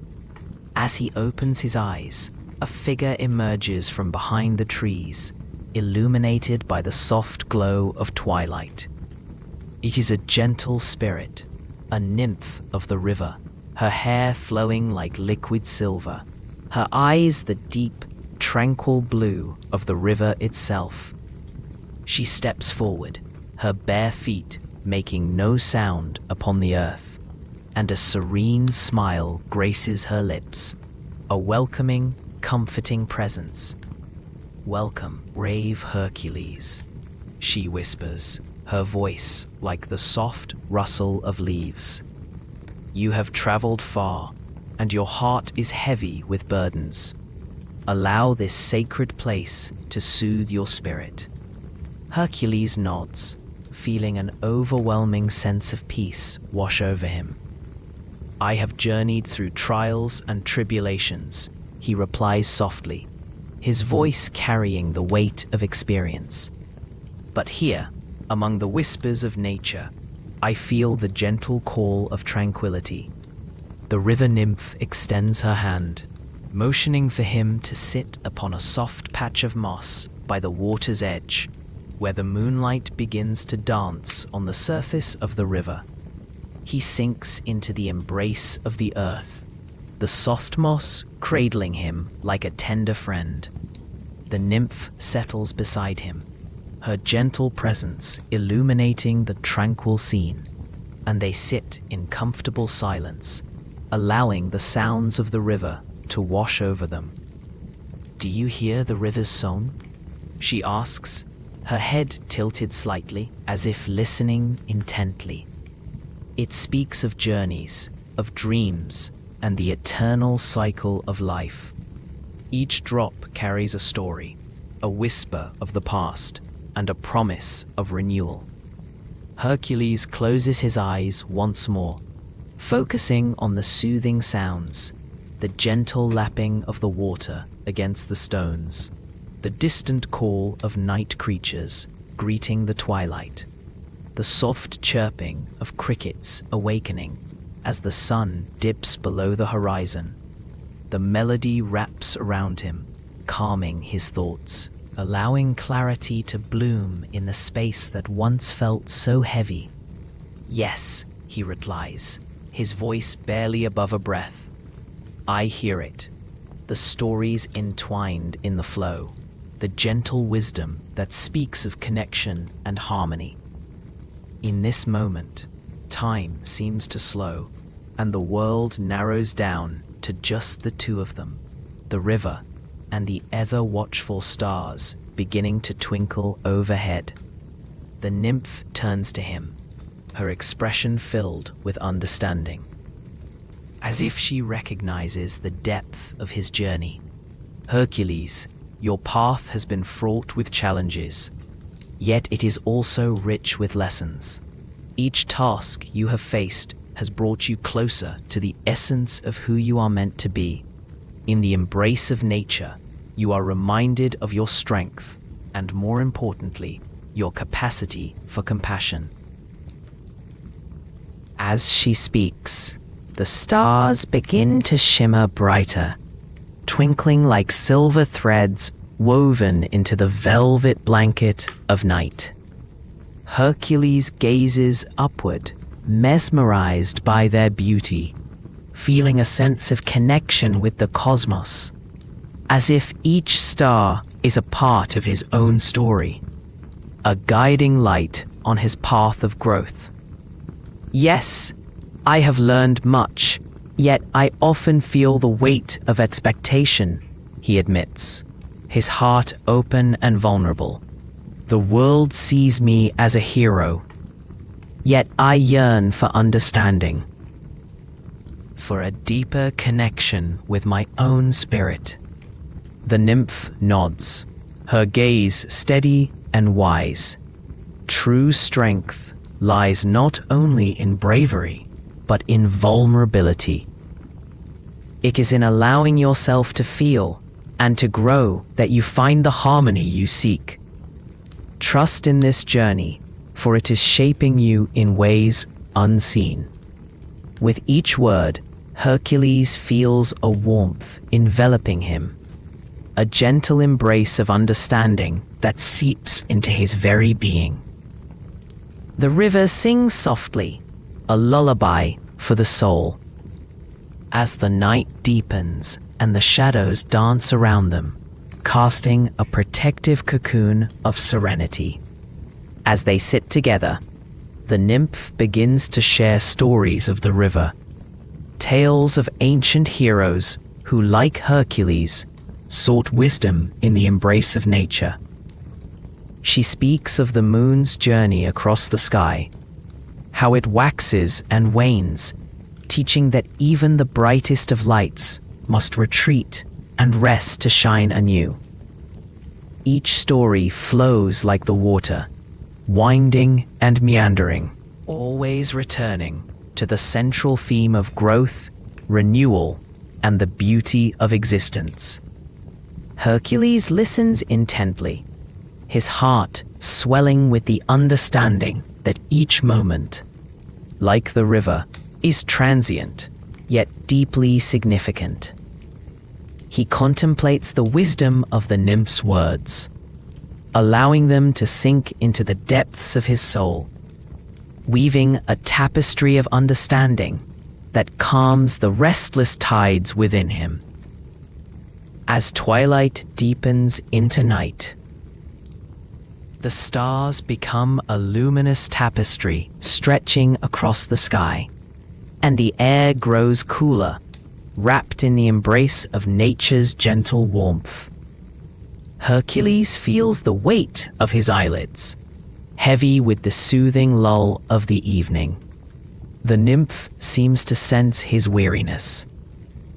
As he opens his eyes, a figure emerges from behind the trees, illuminated by the soft glow of twilight. It is a gentle spirit, a nymph of the river, her hair flowing like liquid silver, her eyes the deep, tranquil blue of the river itself. She steps forward, her bare feet making no sound upon the earth, and a serene smile graces her lips, a welcoming, comforting presence. "Welcome, brave Hercules," she whispers, her voice like the soft rustle of leaves. "You have traveled far, and your heart is heavy with burdens. Allow this sacred place to soothe your spirit." Hercules nods, feeling an overwhelming sense of peace wash over him. "I have journeyed through trials and tribulations," he replies softly, his voice carrying the weight of experience. "But here, among the whispers of nature, I feel the gentle call of tranquility." The river nymph extends her hand, motioning for him to sit upon a soft patch of moss by the water's edge, where the moonlight begins to dance on the surface of the river. He sinks into the embrace of the earth, the soft moss cradling him like a tender friend. The nymph settles beside him, her gentle presence illuminating the tranquil scene, and they sit in comfortable silence, allowing the sounds of the river to wash over them. "Do you hear the river's song?" she asks, her head tilted slightly as if listening intently. It speaks of journeys, of dreams, and the eternal cycle of life. Each drop carries a story, a whisper of the past, and a promise of renewal. Hercules closes his eyes once more, focusing on the soothing sounds, the gentle lapping of the water against the stones, the distant call of night creatures greeting the twilight, the soft chirping of crickets awakening as the sun dips below the horizon. The melody wraps around him, calming his thoughts, allowing clarity to bloom in the space that once felt so heavy. "Yes," he replies, his voice barely above a breath. "I hear it. The stories entwined in the flow, the gentle wisdom that speaks of connection and harmony." In this moment, time seems to slow, and the world narrows down to just the two of them, the river and the ever-watchful stars beginning to twinkle overhead. The nymph turns to him, her expression filled with understanding, as if she recognizes the depth of his journey. "Hercules, your path has been fraught with challenges, yet it is also rich with lessons. Each task you have faced has brought you closer to the essence of who you are meant to be. In the embrace of nature, you are reminded of your strength and, more importantly, your capacity for compassion." As she speaks, the stars begin to shimmer brighter, twinkling like silver threads woven into the velvet blanket of night. Hercules gazes upward, mesmerized by their beauty, feeling a sense of connection with the cosmos, as if each star is a part of his own story, a guiding light on his path of growth. "Yes, I have learned much, yet I often feel the weight of expectation," he admits, his heart open and vulnerable. "The world sees me as a hero, yet I yearn for understanding, for a deeper connection with my own spirit." The nymph nods, her gaze steady and wise. True strength lies not only in bravery, but in vulnerability. It is in allowing yourself to feel and to grow that you find the harmony you seek. Trust in this journey, for it is shaping you in ways unseen. With each word, Hercules feels a warmth enveloping him, a gentle embrace of understanding that seeps into his very being. The river sings softly, a lullaby for the soul. As the night deepens and the shadows dance around them, casting a protective cocoon of serenity. As they sit together, the nymph begins to share stories of the river, tales of ancient heroes who, like Hercules, sought wisdom in the embrace of nature. She speaks of the moon's journey across the sky, how it waxes and wanes, teaching that even the brightest of lights must retreat and rest to shine anew. Each story flows like the water, winding and meandering, always returning to the central theme of growth, renewal, and the beauty of existence. Hercules listens intently, his heart swelling with the understanding that each moment, like the river, is transient, yet deeply significant. He contemplates the wisdom of the nymph's words, allowing them to sink into the depths of his soul, weaving a tapestry of understanding that calms the restless tides within him. As twilight deepens into night, the stars become a luminous tapestry stretching across the sky, and the air grows cooler, wrapped in the embrace of nature's gentle warmth. Hercules feels the weight of his eyelids, heavy with the soothing lull of the evening. The nymph seems to sense his weariness,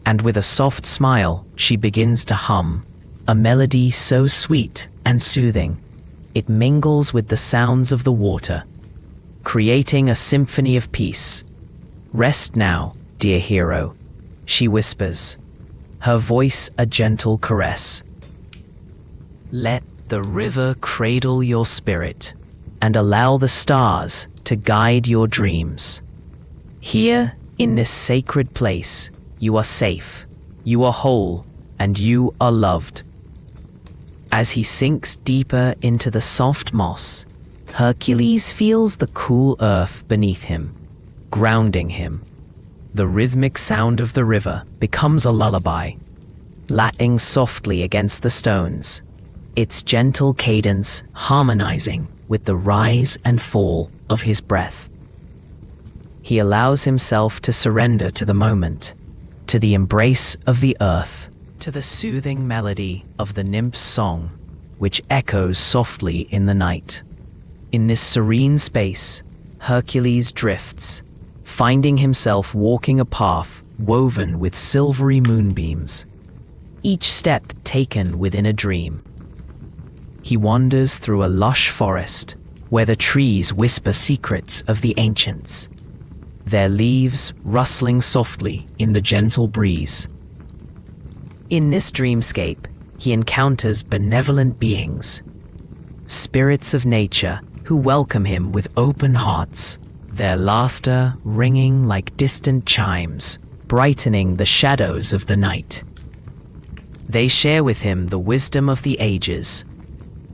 and with a soft smile, she begins to hum, a melody so sweet and soothing, it mingles with the sounds of the water, creating a symphony of peace. "Rest now, dear hero," she whispers, her voice a gentle caress. "Let the river cradle your spirit and allow the stars to guide your dreams. Here, in this sacred place, you are safe, you are whole, and you are loved." As he sinks deeper into the soft moss, Hercules feels the cool earth beneath him, grounding him. The rhythmic sound of the river becomes a lullaby, lapping softly against the stones, its gentle cadence harmonizing with the rise and fall of his breath. He allows himself to surrender to the moment, to the embrace of the earth, to the soothing melody of the nymph's song, which echoes softly in the night. In this serene space, Hercules drifts, finding himself walking a path woven with silvery moonbeams, each step taken within a dream. He wanders through a lush forest where the trees whisper secrets of the ancients, their leaves rustling softly in the gentle breeze. In this dreamscape, he encounters benevolent beings, spirits of nature who welcome him with open hearts, their laughter ringing like distant chimes, brightening the shadows of the night. They share with him the wisdom of the ages,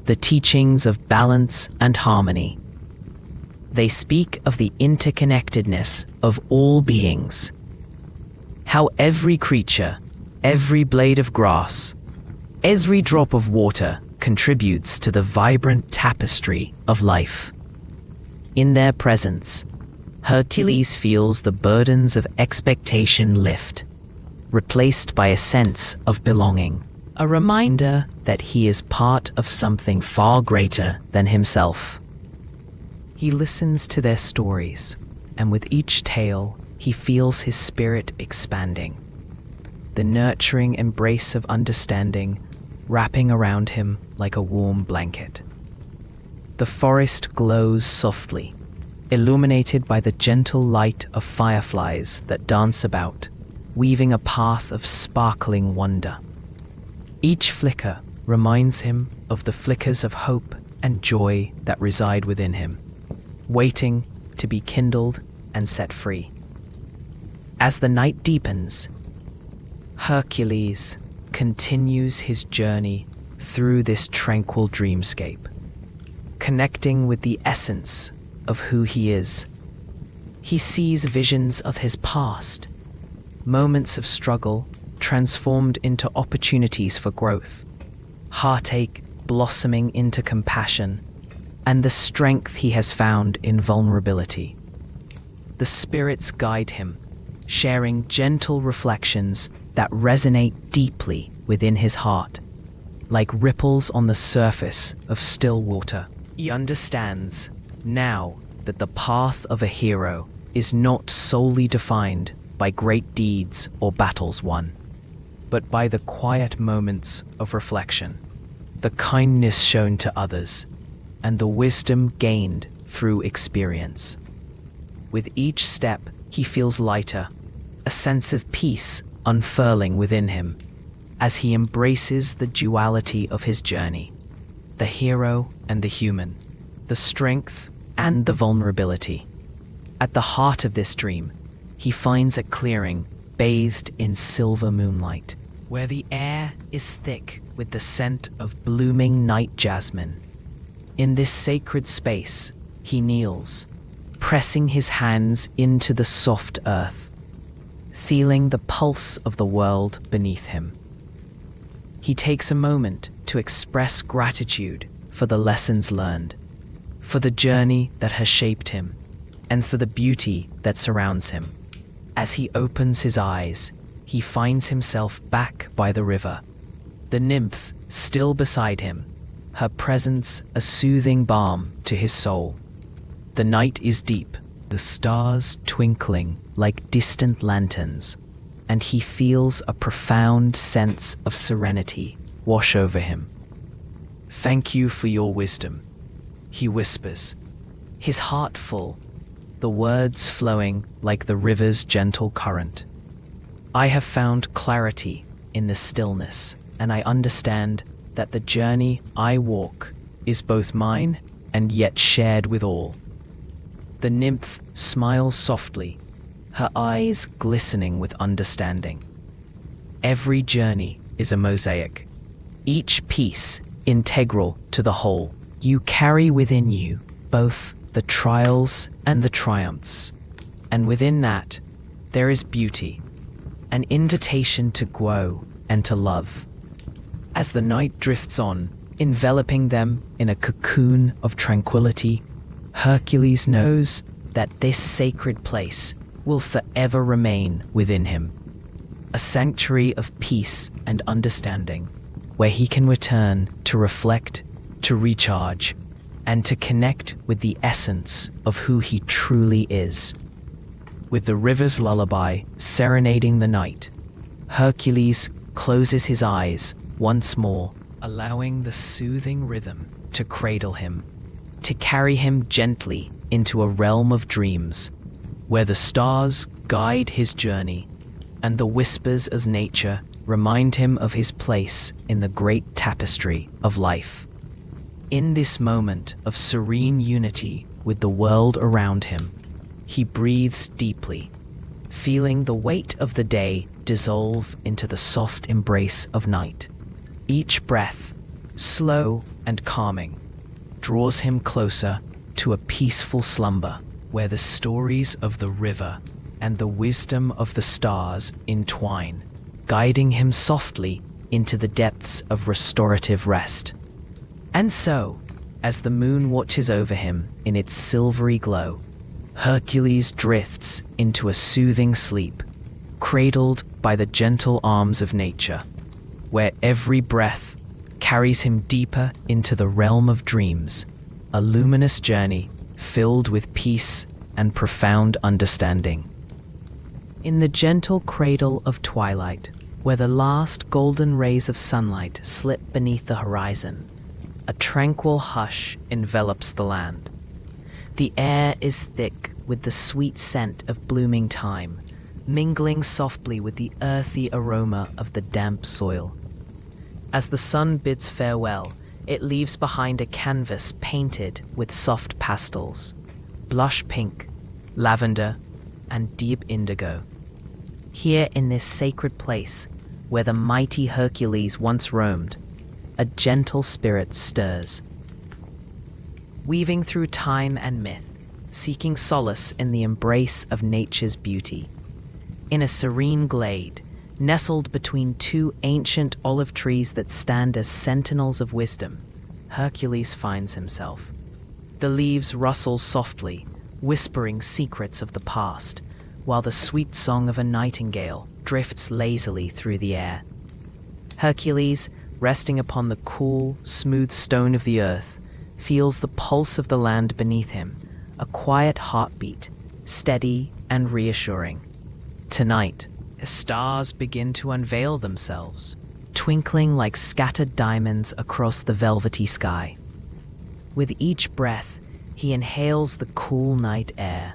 the teachings of balance and harmony. They speak of the interconnectedness of all beings, how every creature, every blade of grass, every drop of water contributes to the vibrant tapestry of life. In their presence, Hercules feels the burdens of expectation lift, replaced by a sense of belonging, a reminder that he is part of something far greater than himself. He listens to their stories, and with each tale, he feels his spirit expanding, the nurturing embrace of understanding wrapping around him like a warm blanket. The forest glows softly, illuminated by the gentle light of fireflies that dance about, weaving a path of sparkling wonder. Each flicker reminds him of the flickers of hope and joy that reside within him, waiting to be kindled and set free. As the night deepens, Hercules continues his journey through this tranquil dreamscape, connecting with the essence of who he is. He sees visions of his past, moments of struggle transformed into opportunities for growth, heartache blossoming into compassion, and the strength he has found in vulnerability. The spirits guide him, sharing gentle reflections that resonate deeply within his heart, like ripples on the surface of still water. He understands now that the path of a hero is not solely defined by great deeds or battles won, but by the quiet moments of reflection, the kindness shown to others, and the wisdom gained through experience. With each step, he feels lighter, a sense of peace unfurling within him as he embraces the duality of his journey, the hero and the human, the strength and the vulnerability. At the heart of this dream, he finds a clearing bathed in silver moonlight, where the air is thick with the scent of blooming night jasmine. In this sacred space, he kneels, pressing his hands into the soft earth, feeling the pulse of the world beneath him. He takes a moment to express gratitude for the lessons learned, for the journey that has shaped him, and for the beauty that surrounds him. As he opens his eyes, he finds himself back by the river, the nymph still beside him, her presence a soothing balm to his soul. The night is deep, the stars twinkling like distant lanterns, and he feels a profound sense of serenity wash over him. "Thank you for your wisdom," he whispers, his heart full, the words flowing like the river's gentle current. "I have found clarity in the stillness, and I understand that the journey I walk is both mine and yet shared with all." The nymph smiles softly, her eyes glistening with understanding. Every journey is a mosaic, each piece integral to the whole. You carry within you both the trials and the triumphs, and within that, there is beauty, an invitation to grow and to love. As the night drifts on, enveloping them in a cocoon of tranquility, Hercules knows that this sacred place will forever remain within him, a sanctuary of peace and understanding, where he can return to reflect, to recharge, and to connect with the essence of who he truly is. With the river's lullaby serenading the night, Hercules closes his eyes once more, allowing the soothing rhythm to cradle him, to carry him gently into a realm of dreams, where the stars guide his journey and the whispers of nature remind him of his place in the great tapestry of life. In this moment of serene unity with the world around him, he breathes deeply, feeling the weight of the day dissolve into the soft embrace of night. Each breath, slow and calming, draws him closer to a peaceful slumber where the stories of the river and the wisdom of the stars entwine, guiding him softly into the depths of restorative rest. And so, as the moon watches over him in its silvery glow, Hercules drifts into a soothing sleep, cradled by the gentle arms of nature, where every breath carries him deeper into the realm of dreams, a luminous journey filled with peace and profound understanding. In the gentle cradle of twilight, where the last golden rays of sunlight slip beneath the horizon, a tranquil hush envelops the land. The air is thick with the sweet scent of blooming thyme, mingling softly with the earthy aroma of the damp soil. As the sun bids farewell, it leaves behind a canvas painted with soft pastels, blush pink, lavender, and deep indigo. Here in this sacred place, where the mighty Hercules once roamed, a gentle spirit stirs. Weaving through time and myth, seeking solace in the embrace of nature's beauty. In a serene glade, nestled between two ancient olive trees that stand as sentinels of wisdom, Hercules finds himself. The leaves rustle softly, whispering secrets of the past, while the sweet song of a nightingale drifts lazily through the air. Hercules, resting upon the cool, smooth stone of the earth, feels the pulse of the land beneath him, a quiet heartbeat, steady and reassuring. Tonight, the stars begin to unveil themselves, twinkling like scattered diamonds across the velvety sky. With each breath, he inhales the cool night air,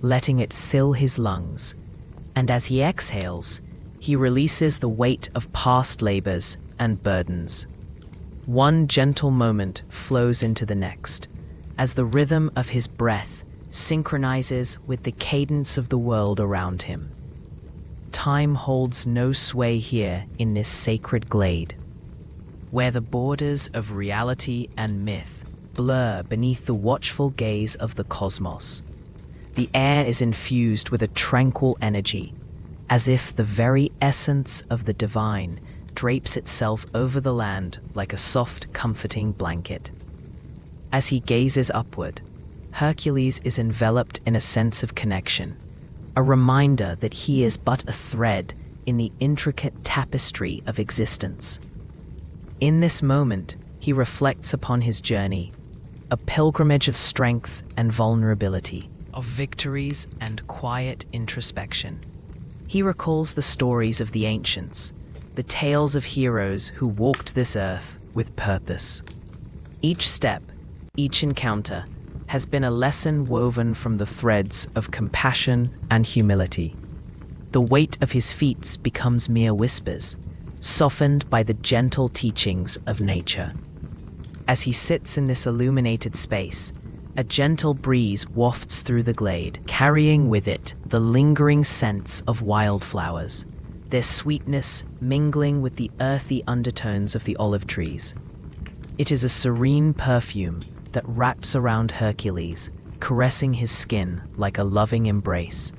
letting it fill his lungs, and as he exhales, he releases the weight of past labors and burdens. One gentle moment flows into the next, as the rhythm of his breath synchronizes with the cadence of the world around him. Time holds no sway here in this sacred glade, where the borders of reality and myth blur beneath the watchful gaze of the cosmos. The air is infused with a tranquil energy, as if the very essence of the divine drapes itself over the land like a soft, comforting blanket. As he gazes upward, Hercules is enveloped in a sense of connection, a reminder that he is but a thread in the intricate tapestry of existence. In this moment, he reflects upon his journey, a pilgrimage of strength and vulnerability, of victories and quiet introspection. He recalls the stories of the ancients, the tales of heroes who walked this earth with purpose. Each step, each encounter, has been a lesson woven from the threads of compassion and humility. The weight of his feats becomes mere whispers, softened by the gentle teachings of nature. As he sits in this illuminated space, a gentle breeze wafts through the glade, carrying with it the lingering scents of wildflowers, their sweetness mingling with the earthy undertones of the olive trees. It is a serene perfume that wraps around Hercules, caressing his skin like a loving embrace.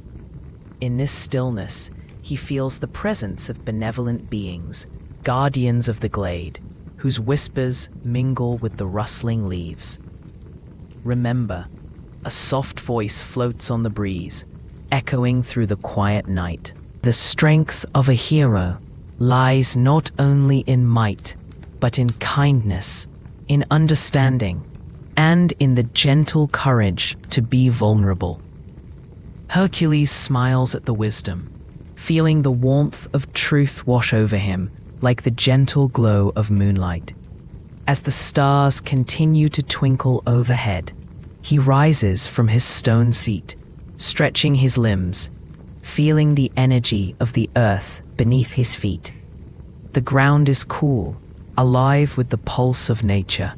In this stillness, he feels the presence of benevolent beings, guardians of the glade, whose whispers mingle with the rustling leaves. Remember, a soft voice floats on the breeze, echoing through the quiet night. The strength of a hero lies not only in might, but in kindness, in understanding, and in the gentle courage to be vulnerable. Hercules smiles at the wisdom, feeling the warmth of truth wash over him like the gentle glow of moonlight. As the stars continue to twinkle overhead, he rises from his stone seat, stretching his limbs, feeling the energy of the earth beneath his feet. The ground is cool, alive with the pulse of nature.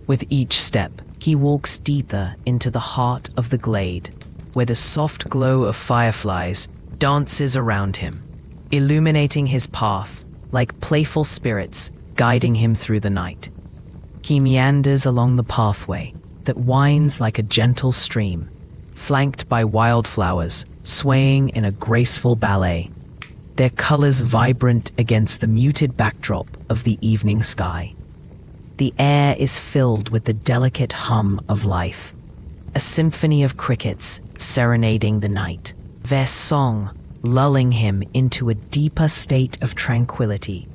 With each step, he walks deeper into the heart of the glade, where the soft glow of fireflies dances around him, illuminating his path like playful spirits guiding him through the night. He meanders along the pathway that winds like a gentle stream, flanked by wildflowers swaying in a graceful ballet, their colors vibrant against the muted backdrop of the evening sky. The air is filled with the delicate hum of life, a symphony of crickets serenading the night, their song lulling him into a deeper state of tranquility.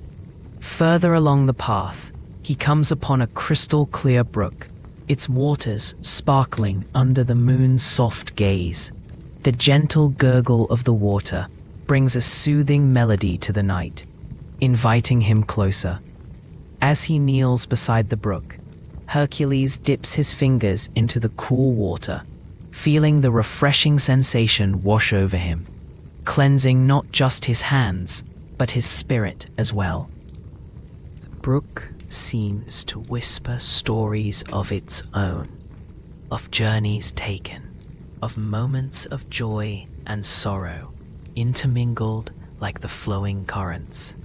Further along the path, he comes upon a crystal-clear brook, its waters sparkling under the moon's soft gaze. The gentle gurgle of the water brings a soothing melody to the night, inviting him closer. As he kneels beside the brook, Hercules dips his fingers into the cool water, feeling the refreshing sensation wash over him, cleansing not just his hands, but his spirit as well. The brook seems to whisper stories of its own, of journeys taken, of moments of joy and sorrow, intermingled like the flowing currents.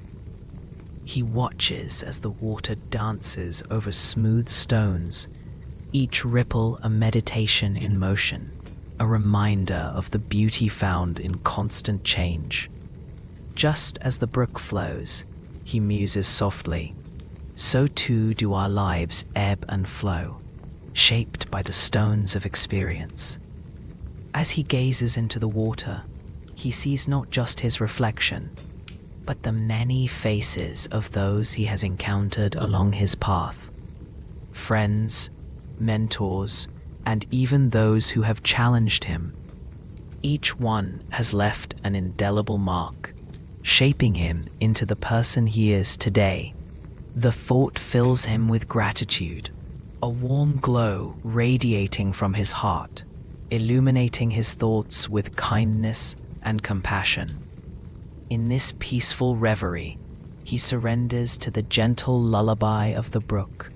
He watches as the water dances over smooth stones, each ripple a meditation in motion, a reminder of the beauty found in constant change. Just as the brook flows, he muses softly, so too do our lives ebb and flow, shaped by the stones of experience. As he gazes into the water, he sees not just his reflection, but the many faces of those he has encountered along his path. Friends, mentors, and even those who have challenged him. Each one has left an indelible mark, shaping him into the person he is today. The thought fills him with gratitude, a warm glow radiating from his heart, illuminating his thoughts with kindness and compassion. In this peaceful reverie, he surrenders to the gentle lullaby of the brook,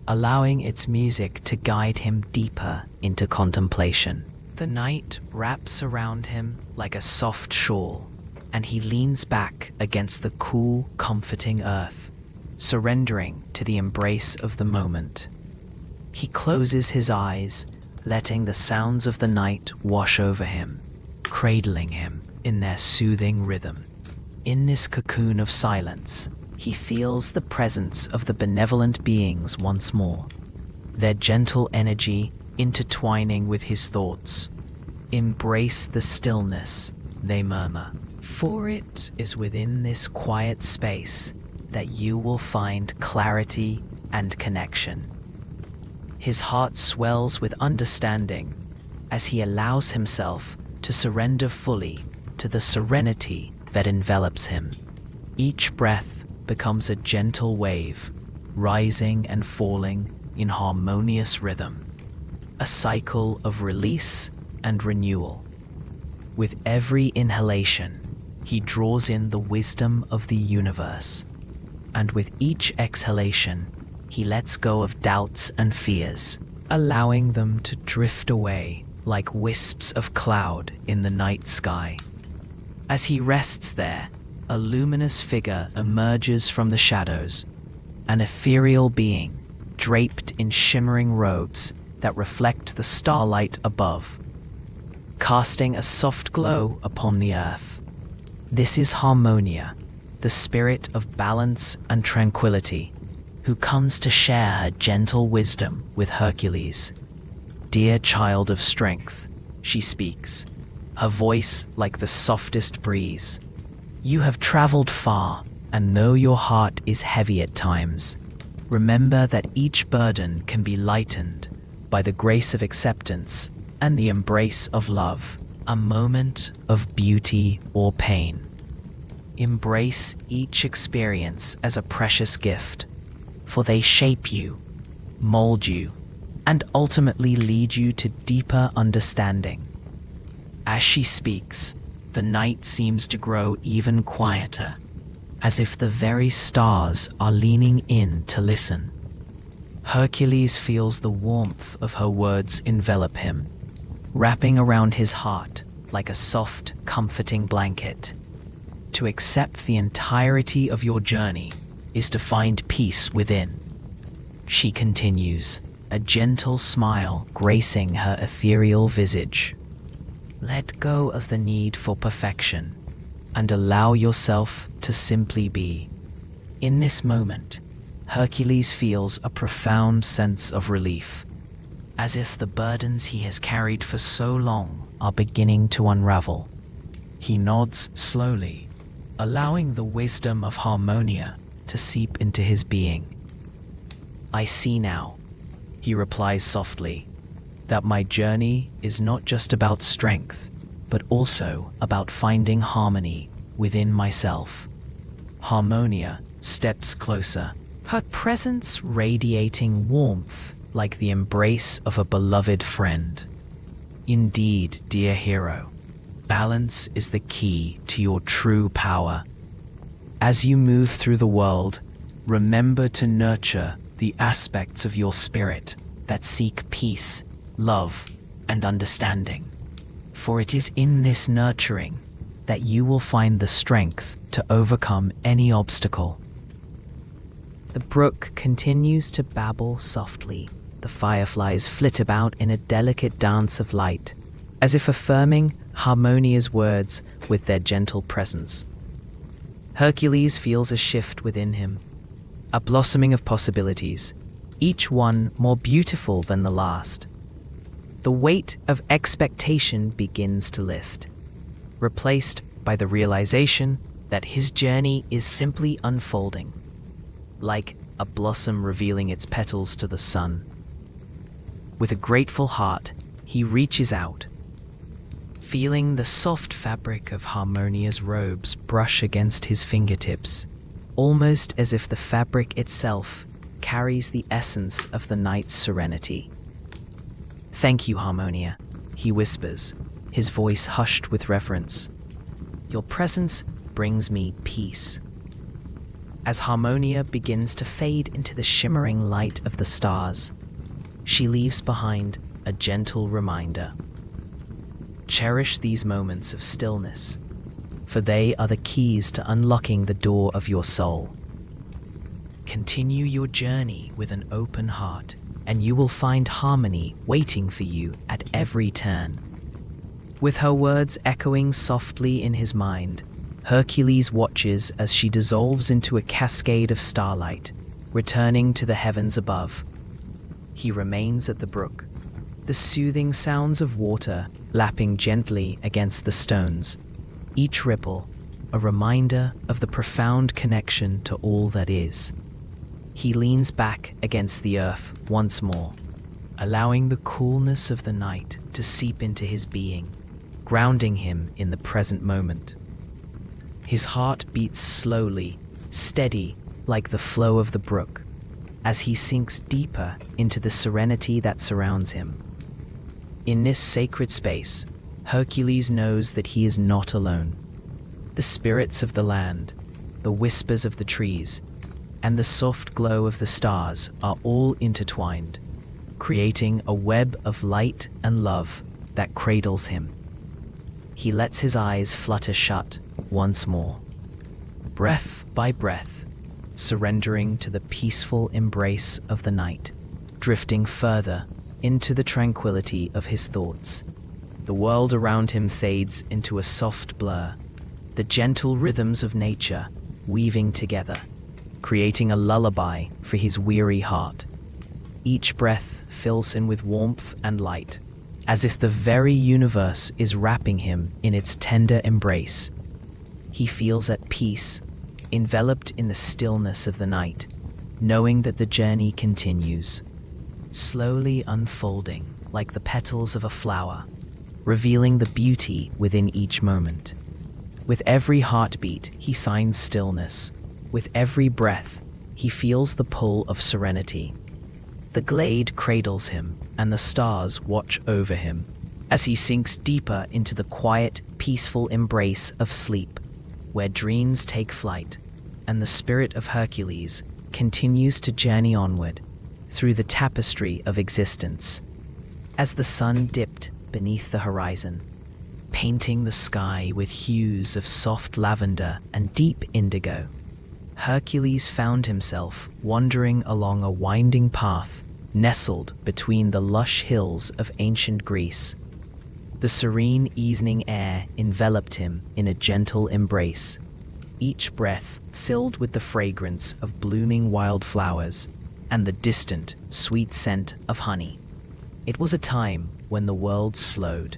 allowing its music to guide him deeper into contemplation. The night wraps around him like a soft shawl, and he leans back against the cool, comforting earth, surrendering to the embrace of the moment. He closes his eyes, letting the sounds of the night wash over him, cradling him in their soothing rhythm. In this cocoon of silence, he feels the presence of the benevolent beings once more, their gentle energy intertwining with his thoughts. Embrace the stillness, they murmur, for it is within this quiet space that you will find clarity and connection. His heart swells with understanding as he allows himself to surrender fully to the serenity that envelops him. Each breath becomes a gentle wave, rising and falling in harmonious rhythm, a cycle of release and renewal. With every inhalation, he draws in the wisdom of the universe, and with each exhalation, he lets go of doubts and fears, allowing them to drift away like wisps of cloud in the night sky. As he rests there, a luminous figure emerges from the shadows, an ethereal being draped in shimmering robes that reflect the starlight above, casting a soft glow upon the earth. This is Harmonia, the spirit of balance and tranquility, who comes to share her gentle wisdom with Hercules. Dear child of strength, she speaks, her voice like the softest breeze. You have traveled far, and though your heart is heavy at times, remember that each burden can be lightened by the grace of acceptance and the embrace of love, a moment of beauty or pain. Embrace each experience as a precious gift, for they shape you, mold you, and ultimately lead you to deeper understanding. As she speaks, the night seems to grow even quieter, as if the very stars are leaning in to listen. Hercules feels the warmth of her words envelop him, wrapping around his heart like a soft, comforting blanket. To accept the entirety of your journey is to find peace within. She continues, a gentle smile gracing her ethereal visage. Let go of the need for perfection and allow yourself to simply be. In this moment, Hercules feels a profound sense of relief, as if the burdens he has carried for so long are beginning to unravel. He nods slowly, allowing the wisdom of Harmonia to seep into his being. I see now, he replies softly, that my journey is not just about strength, but also about finding harmony within myself. Harmonia steps closer, her presence radiating warmth like the embrace of a beloved friend. Indeed, dear hero, balance is the key to your true power. As you move through the world, remember to nurture the aspects of your spirit that seek peace, love, and understanding. For it is in this nurturing that you will find the strength to overcome any obstacle. The brook continues to babble softly. The fireflies flit about in a delicate dance of light, as if affirming Harmonia's words with their gentle presence. Hercules feels a shift within him, a blossoming of possibilities. each one more beautiful than the last. The weight of expectation begins to lift, replaced by the realization that his journey is simply unfolding, like a blossom revealing its petals to the sun. With a grateful heart, he reaches out, feeling the soft fabric of Harmonia's robes brush against his fingertips, almost as if the fabric itself carries the essence of the night's serenity. "Thank you, Harmonia," he whispers, his voice hushed with reverence. "Your presence brings me peace." As Harmonia begins to fade into the shimmering light of the stars, she leaves behind a gentle reminder. Cherish these moments of stillness, for they are the keys to unlocking the door of your soul. Continue your journey with an open heart, and you will find harmony waiting for you at every turn. With her words echoing softly in his mind, Hercules watches as she dissolves into a cascade of starlight, returning to the heavens above. He remains at the brook, the soothing sounds of water lapping gently against the stones, each ripple a reminder of the profound connection to all that is. He leans back against the earth once more, allowing the coolness of the night to seep into his being, grounding him in the present moment. His heart beats slowly, steady like the flow of the brook, as he sinks deeper into the serenity that surrounds him. In this sacred space, Hercules knows that he is not alone. The spirits of the land, the whispers of the trees, and the soft glow of the stars are all intertwined, creating a web of light and love that cradles him. He lets his eyes flutter shut once more, breath by breath, surrendering to the peaceful embrace of the night, drifting further into the tranquility of his thoughts. The world around him fades into a soft blur, the gentle rhythms of nature weaving together, creating a lullaby for his weary heart. Each breath fills him with warmth and light, as if the very universe is wrapping him in its tender embrace. He feels at peace, enveloped in the stillness of the night, knowing that the journey continues, slowly unfolding like the petals of a flower, revealing the beauty within each moment. With every heartbeat, he finds stillness. With every breath, he feels the pull of serenity. The glade cradles him, and the stars watch over him as he sinks deeper into the quiet, peaceful embrace of sleep, where dreams take flight, and the spirit of Hercules continues to journey onward through the tapestry of existence. As the sun dipped beneath the horizon, painting the sky with hues of soft lavender and deep indigo, Hercules found himself wandering along a winding path nestled between the lush hills of ancient Greece. The serene evening air enveloped him in a gentle embrace, each breath filled with the fragrance of blooming wildflowers and the distant, sweet scent of honey. It was a time when the world slowed,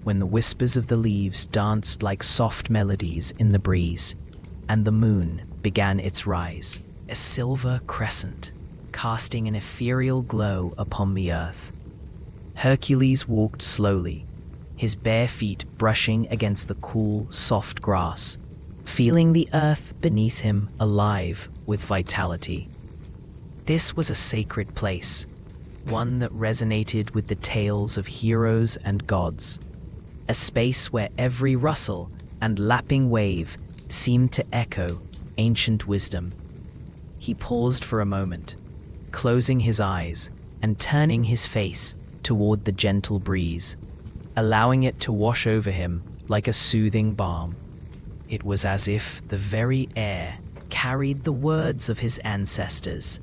when the whispers of the leaves danced like soft melodies in the breeze, and the moon began its rise, a silver crescent, casting an ethereal glow upon the earth. Hercules walked slowly, his bare feet brushing against the cool, soft grass, feeling the earth beneath him alive with vitality. This was a sacred place, one that resonated with the tales of heroes and gods, a space where every rustle and lapping wave seemed to echo ancient wisdom. He paused for a moment, closing his eyes and turning his face toward the gentle breeze, allowing it to wash over him like a soothing balm. It was as if the very air carried the words of his ancestors,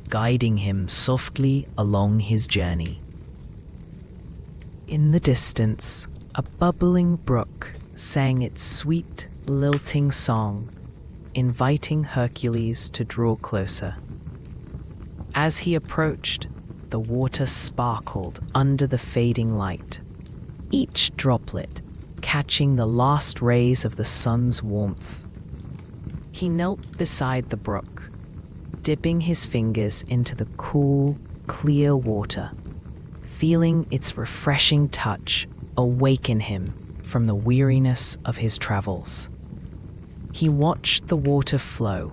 guiding him softly along his journey. In the distance, a bubbling brook sang its sweet, lilting song, inviting Hercules to draw closer. As he approached, the water sparkled under the fading light, each droplet catching the last rays of the sun's warmth. He knelt beside the brook, dipping his fingers into the cool, clear water, feeling its refreshing touch awaken him from the weariness of his travels. He watched the water flow,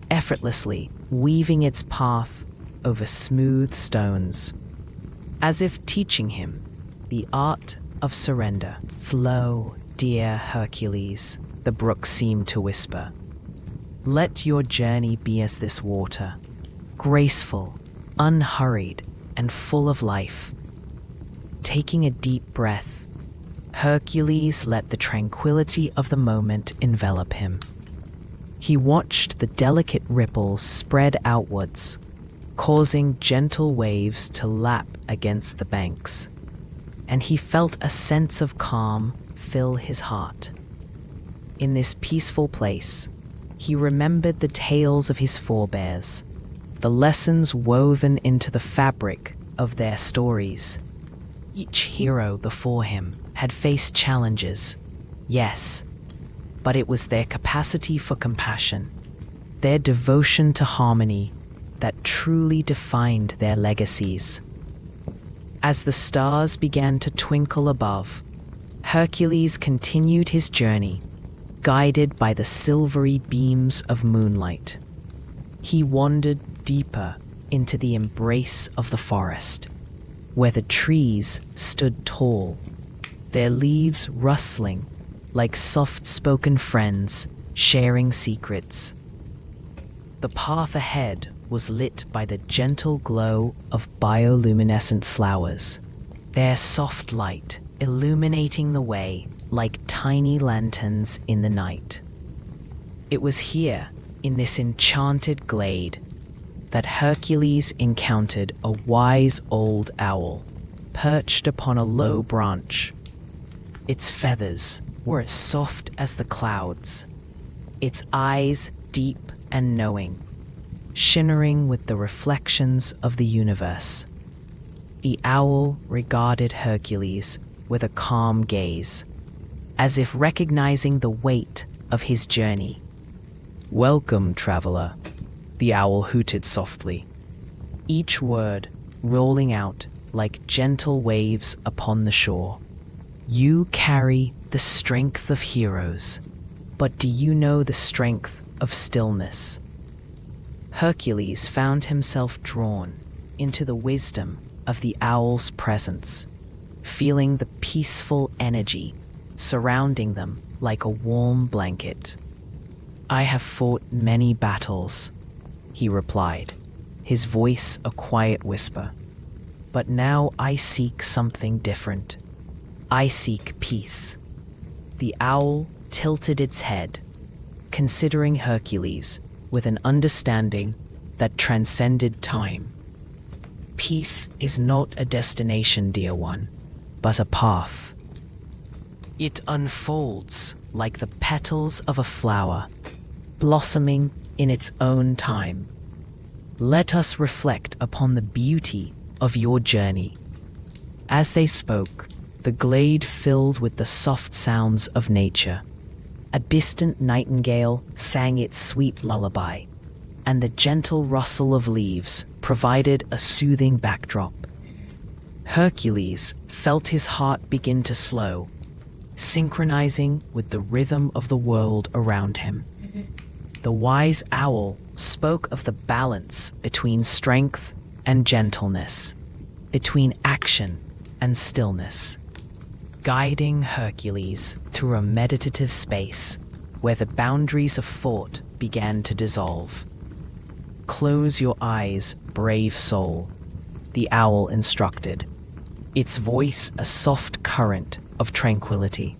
effortlessly weaving its path over smooth stones, as if teaching him the art of surrender. "Flow, dear Hercules," the brook seemed to whisper. "Let your journey be as this water, graceful, unhurried, and full of life." Taking a deep breath, Hercules let the tranquility of the moment envelop him. He watched the delicate ripples spread outwards, causing gentle waves to lap against the banks, and he felt a sense of calm fill his heart. In this peaceful place, he remembered the tales of his forebears, the lessons woven into the fabric of their stories. Each hero before him had faced challenges, yes, but it was their capacity for compassion, their devotion to harmony, that truly defined their legacies. As the stars began to twinkle above, Hercules continued his journey, guided by the silvery beams of moonlight. He wandered deeper into the embrace of the forest, where the trees stood tall, their leaves rustling like soft-spoken friends sharing secrets. The path ahead was lit by the gentle glow of bioluminescent flowers, their soft light illuminating the way like tiny lanterns in the night. It was here, in this enchanted glade, that Hercules encountered a wise old owl, perched upon a low branch. Its feathers were as soft as the clouds, its eyes deep and knowing, shimmering with the reflections of the universe. The owl regarded Hercules with a calm gaze, as if recognizing the weight of his journey. "Welcome, traveler," the owl hooted softly, each word rolling out like gentle waves upon the shore. "You carry the strength of heroes, but do you know the strength of stillness?" Hercules found himself drawn into the wisdom of the owl's presence, feeling the peaceful energy surrounding them like a warm blanket. "I have fought many battles," he replied, his voice a quiet whisper. "But now I seek something different. I seek peace." The owl tilted its head, considering Hercules with an understanding that transcended time. "Peace is not a destination, dear one, but a path. It unfolds like the petals of a flower, blossoming in its own time. Let us reflect upon the beauty of your journey." As they spoke, the glade filled with the soft sounds of nature. A distant nightingale sang its sweet lullaby, and the gentle rustle of leaves provided a soothing backdrop. Hercules felt his heart begin to slow, synchronizing with the rhythm of the world around him. The wise owl spoke of the balance between strength and gentleness, between action and stillness, guiding Hercules through a meditative space where the boundaries of thought began to dissolve. "Close your eyes, brave soul," the owl instructed, its voice a soft current of tranquility.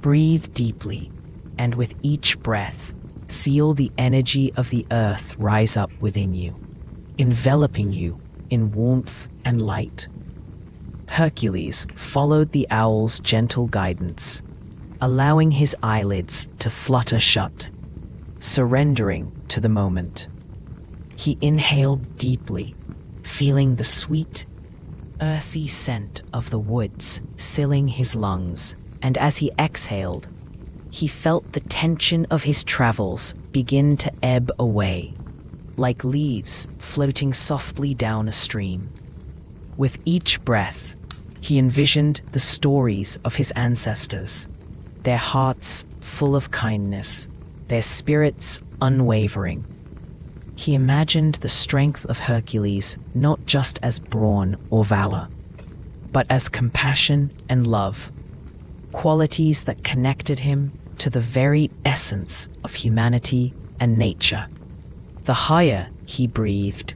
"Breathe deeply, and with each breath, feel the energy of the earth rise up within you, enveloping you in warmth and light." Hercules followed the owl's gentle guidance, allowing his eyelids to flutter shut, surrendering to the moment. He inhaled deeply, feeling the sweet, earthy scent of the woods filling his lungs, and as he exhaled, he felt the tension of his travels begin to ebb away, like leaves floating softly down a stream. With each breath, he envisioned the stories of his ancestors, their hearts full of kindness, their spirits unwavering. He imagined the strength of Hercules not just as brawn or valor, but as compassion and love, qualities that connected him to the very essence of humanity and nature. The higher he breathed,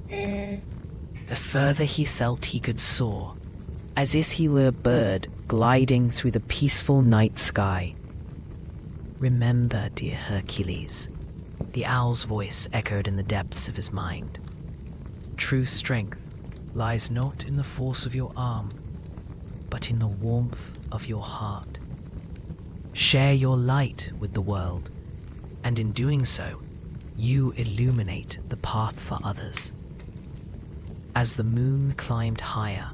the further he felt he could soar, as if he were a bird gliding through the peaceful night sky. "Remember, dear Hercules," the owl's voice echoed in the depths of his mind. "True strength lies not in the force of your arm, but in the warmth of your heart. Share your light with the world, and in doing so, you illuminate the path for others." As the moon climbed higher,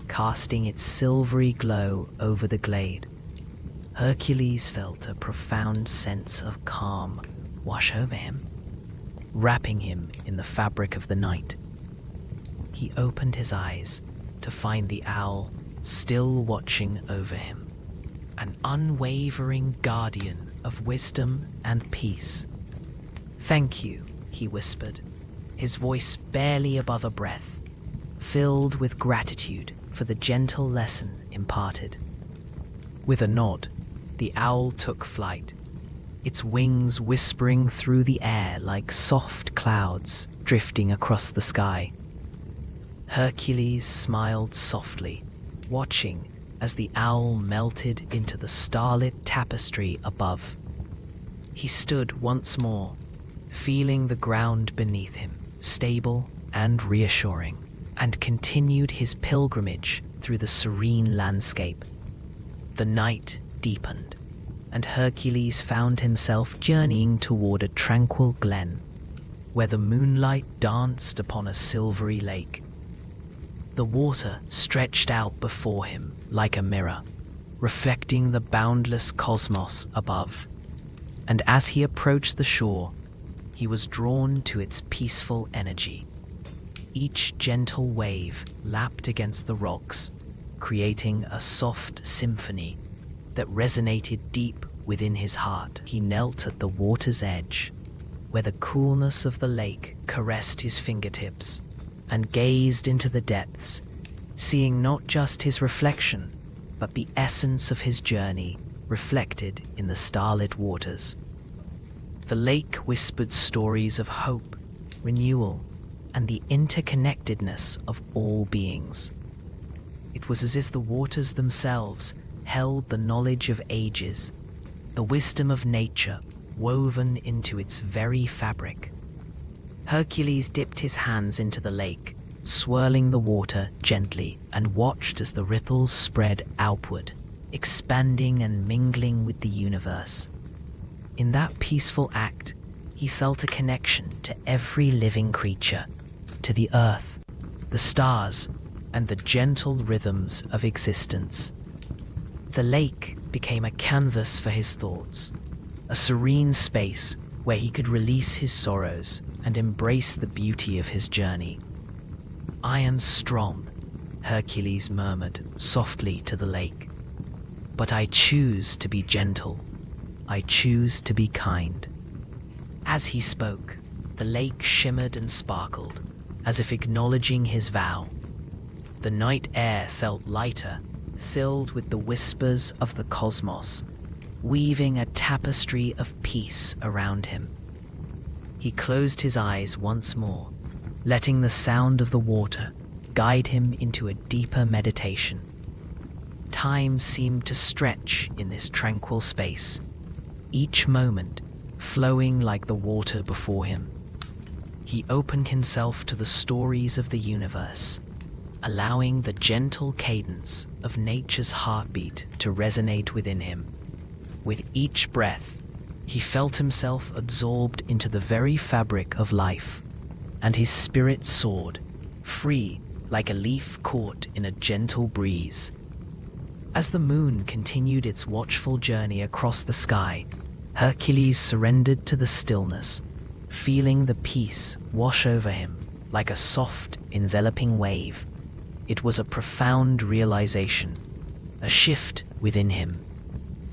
casting its silvery glow over the glade, Hercules felt a profound sense of calm wash over him, wrapping him in the fabric of the night. He opened his eyes to find the owl still watching over him, an unwavering guardian of wisdom and peace. "Thank you," he whispered, his voice barely above a breath, filled with gratitude for the gentle lesson imparted. With a nod, the owl took flight, its wings whispering through the air like soft clouds drifting across the sky. Hercules smiled softly, watching as the owl melted into the starlit tapestry above. He stood once more, feeling the ground beneath him, stable and reassuring, and continued his pilgrimage through the serene landscape. The night deepened, and Hercules found himself journeying toward a tranquil glen, where the moonlight danced upon a silvery lake. The water stretched out before him like a mirror, reflecting the boundless cosmos above, and as he approached the shore, he was drawn to its peaceful energy. Each gentle wave lapped against the rocks, creating a soft symphony that resonated deep within his heart. He knelt at the water's edge, where the coolness of the lake caressed his fingertips, and gazed into the depths, seeing not just his reflection, but the essence of his journey reflected in the starlit waters. The lake whispered stories of hope, renewal, and the interconnectedness of all beings. It was as if the waters themselves held the knowledge of ages, the wisdom of nature woven into its very fabric. Hercules dipped his hands into the lake, swirling the water gently, and watched as the ripples spread outward, expanding and mingling with the universe. In that peaceful act, he felt a connection to every living creature, to the earth, the stars, and the gentle rhythms of existence. The lake became a canvas for his thoughts, a serene space where he could release his sorrows and embrace the beauty of his journey. "I am strong," Hercules murmured softly to the lake, "but I choose to be gentle. I choose to be kind." As he spoke, the lake shimmered and sparkled, as if acknowledging his vow. The night air felt lighter, filled with the whispers of the cosmos, weaving a tapestry of peace around him. He closed his eyes once more, letting the sound of the water guide him into a deeper meditation. Time seemed to stretch in this tranquil space, each moment flowing like the water before him. He opened himself to the stories of the universe, allowing the gentle cadence of nature's heartbeat to resonate within him. With each breath, he felt himself absorbed into the very fabric of life, and his spirit soared, free like a leaf caught in a gentle breeze. As the moon continued its watchful journey across the sky, Hercules surrendered to the stillness, feeling the peace wash over him like a soft, enveloping wave. It was a profound realization, a shift within him,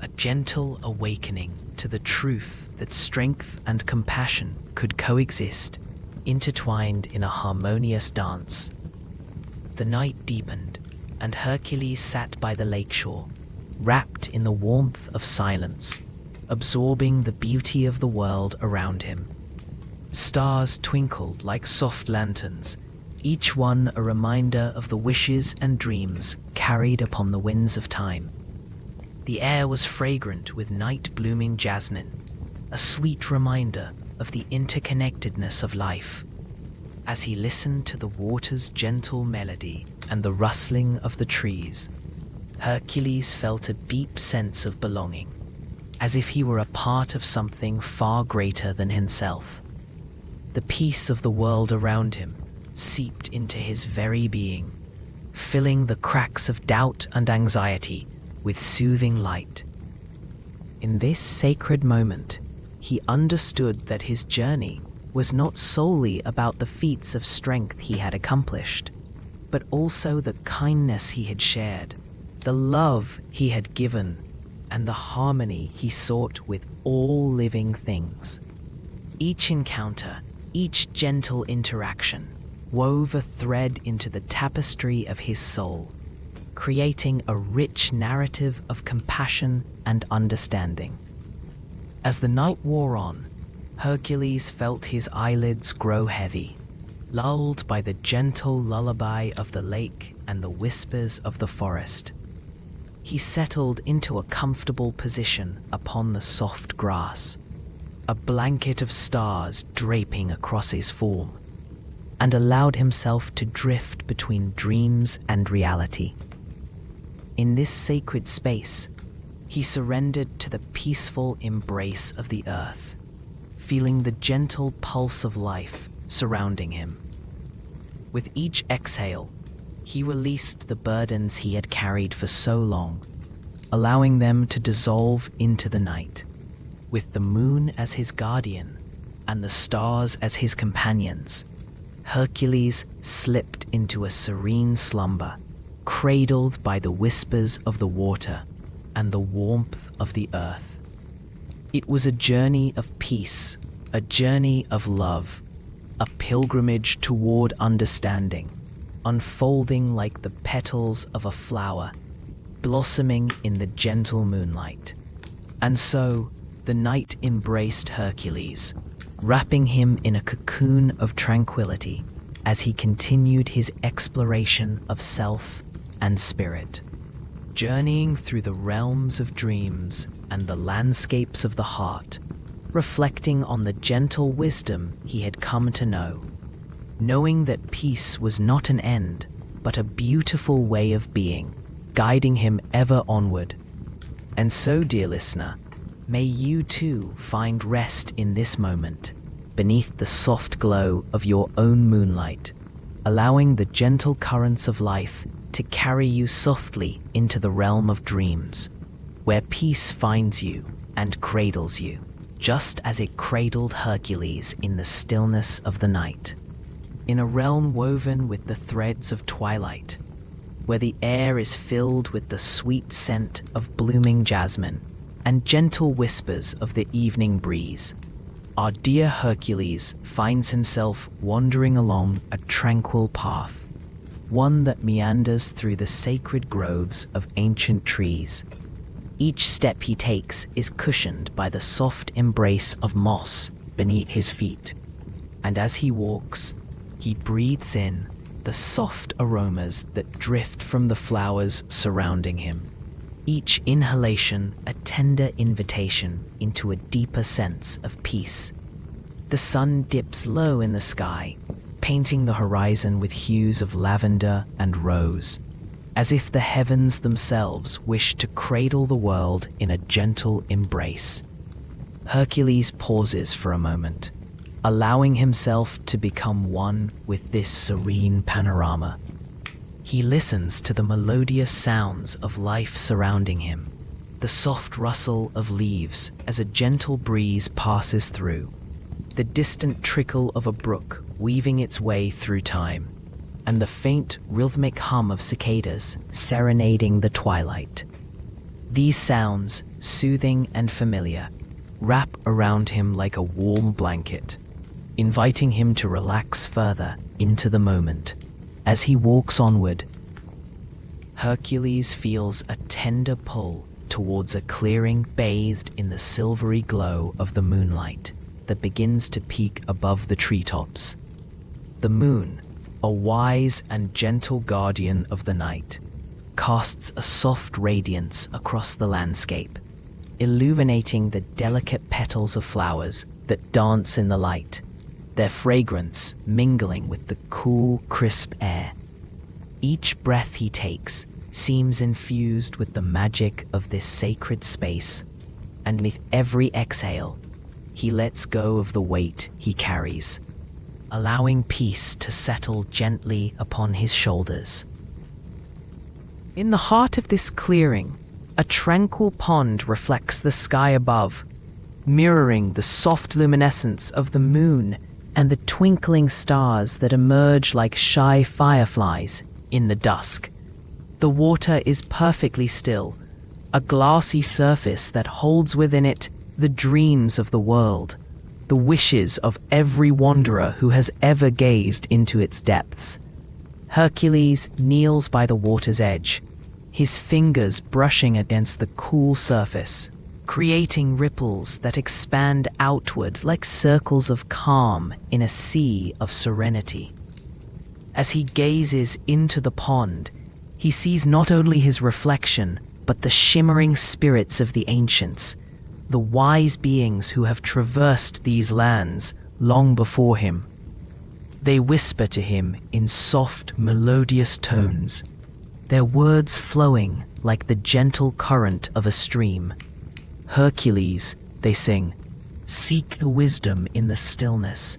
a gentle awakening to the truth that strength and compassion could coexist, intertwined in a harmonious dance. The night deepened, and Hercules sat by the lakeshore, wrapped in the warmth of silence, absorbing the beauty of the world around him. Stars twinkled like soft lanterns, each one a reminder of the wishes and dreams carried upon the winds of time. The air was fragrant with night-blooming jasmine, a sweet reminder of the interconnectedness of life. As he listened to the water's gentle melody and the rustling of the trees, Hercules felt a deep sense of belonging, as if he were a part of something far greater than himself. The peace of the world around him seeped into his very being, filling the cracks of doubt and anxiety with soothing light. In this sacred moment, he understood that his journey was not solely about the feats of strength he had accomplished, but also the kindness he had shared, the love he had given, and the harmony he sought with all living things. Each encounter, each gentle interaction, wove a thread into the tapestry of his soul, creating a rich narrative of compassion and understanding. As the night wore on, Hercules felt his eyelids grow heavy, lulled by the gentle lullaby of the lake and the whispers of the forest. He settled into a comfortable position upon the soft grass, a blanket of stars draping across his form, and allowed himself to drift between dreams and reality. In this sacred space, he surrendered to the peaceful embrace of the earth, feeling the gentle pulse of life surrounding him. With each exhale, he released the burdens he had carried for so long, allowing them to dissolve into the night. With the moon as his guardian and the stars as his companions, Hercules slipped into a serene slumber, cradled by the whispers of the water and the warmth of the earth. It was a journey of peace, a journey of love, a pilgrimage toward understanding, unfolding like the petals of a flower, blossoming in the gentle moonlight. And so, the night embraced Hercules, wrapping him in a cocoon of tranquility as he continued his exploration of self and spirit. Journeying through the realms of dreams and the landscapes of the heart, reflecting on the gentle wisdom he had come to know, knowing that peace was not an end, but a beautiful way of being, guiding him ever onward. And so, dear listener, may you too find rest in this moment, beneath the soft glow of your own moonlight, allowing the gentle currents of life to carry you softly into the realm of dreams, where peace finds you and cradles you, just as it cradled Hercules in the stillness of the night. In a realm woven with the threads of twilight, where the air is filled with the sweet scent of blooming jasmine and gentle whispers of the evening breeze, our dear Hercules finds himself wandering along a tranquil path, one that meanders through the sacred groves of ancient trees. Each step he takes is cushioned by the soft embrace of moss beneath his feet, and as he walks, he breathes in the soft aromas that drift from the flowers surrounding him, each inhalation a tender invitation into a deeper sense of peace. The sun dips low in the sky, painting the horizon with hues of lavender and rose, as if the heavens themselves wish to cradle the world in a gentle embrace. Hercules pauses for a moment, allowing himself to become one with this serene panorama. He listens to the melodious sounds of life surrounding him, the soft rustle of leaves as a gentle breeze passes through, the distant trickle of a brook weaving its way through time, and the faint rhythmic hum of cicadas serenading the twilight. These sounds, soothing and familiar, wrap around him like a warm blanket, inviting him to relax further into the moment. As he walks onward, Hercules feels a tender pull towards a clearing bathed in the silvery glow of the moonlight that begins to peek above the treetops. The moon, a wise and gentle guardian of the night, casts a soft radiance across the landscape, illuminating the delicate petals of flowers that dance in the light, their fragrance mingling with the cool, crisp air. Each breath he takes seems infused with the magic of this sacred space, and with every exhale, he lets go of the weight he carries, allowing peace to settle gently upon his shoulders. In the heart of this clearing, a tranquil pond reflects the sky above, mirroring the soft luminescence of the moon and the twinkling stars that emerge like shy fireflies in the dusk. The water is perfectly still, a glassy surface that holds within it the dreams of the world, the wishes of every wanderer who has ever gazed into its depths. Hercules kneels by the water's edge, his fingers brushing against the cool surface, creating ripples that expand outward like circles of calm in a sea of serenity. As he gazes into the pond, he sees not only his reflection, but the shimmering spirits of the ancients, the wise beings who have traversed these lands long before him. They whisper to him in soft, melodious tones, their words flowing like the gentle current of a stream. Hercules, they sing, seek the wisdom in the stillness.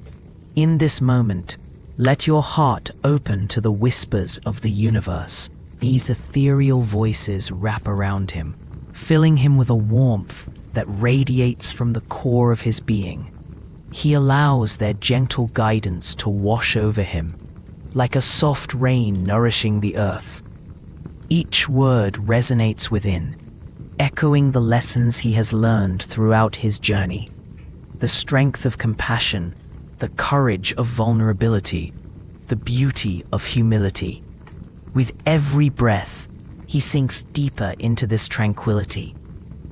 In this moment, let your heart open to the whispers of the universe. These ethereal voices wrap around him, filling him with a warmth that radiates from the core of his being. He allows their gentle guidance to wash over him, like a soft rain nourishing the earth. Each word resonates within, echoing the lessons he has learned throughout his journey. The strength of compassion, the courage of vulnerability, the beauty of humility. With every breath, he sinks deeper into this tranquility,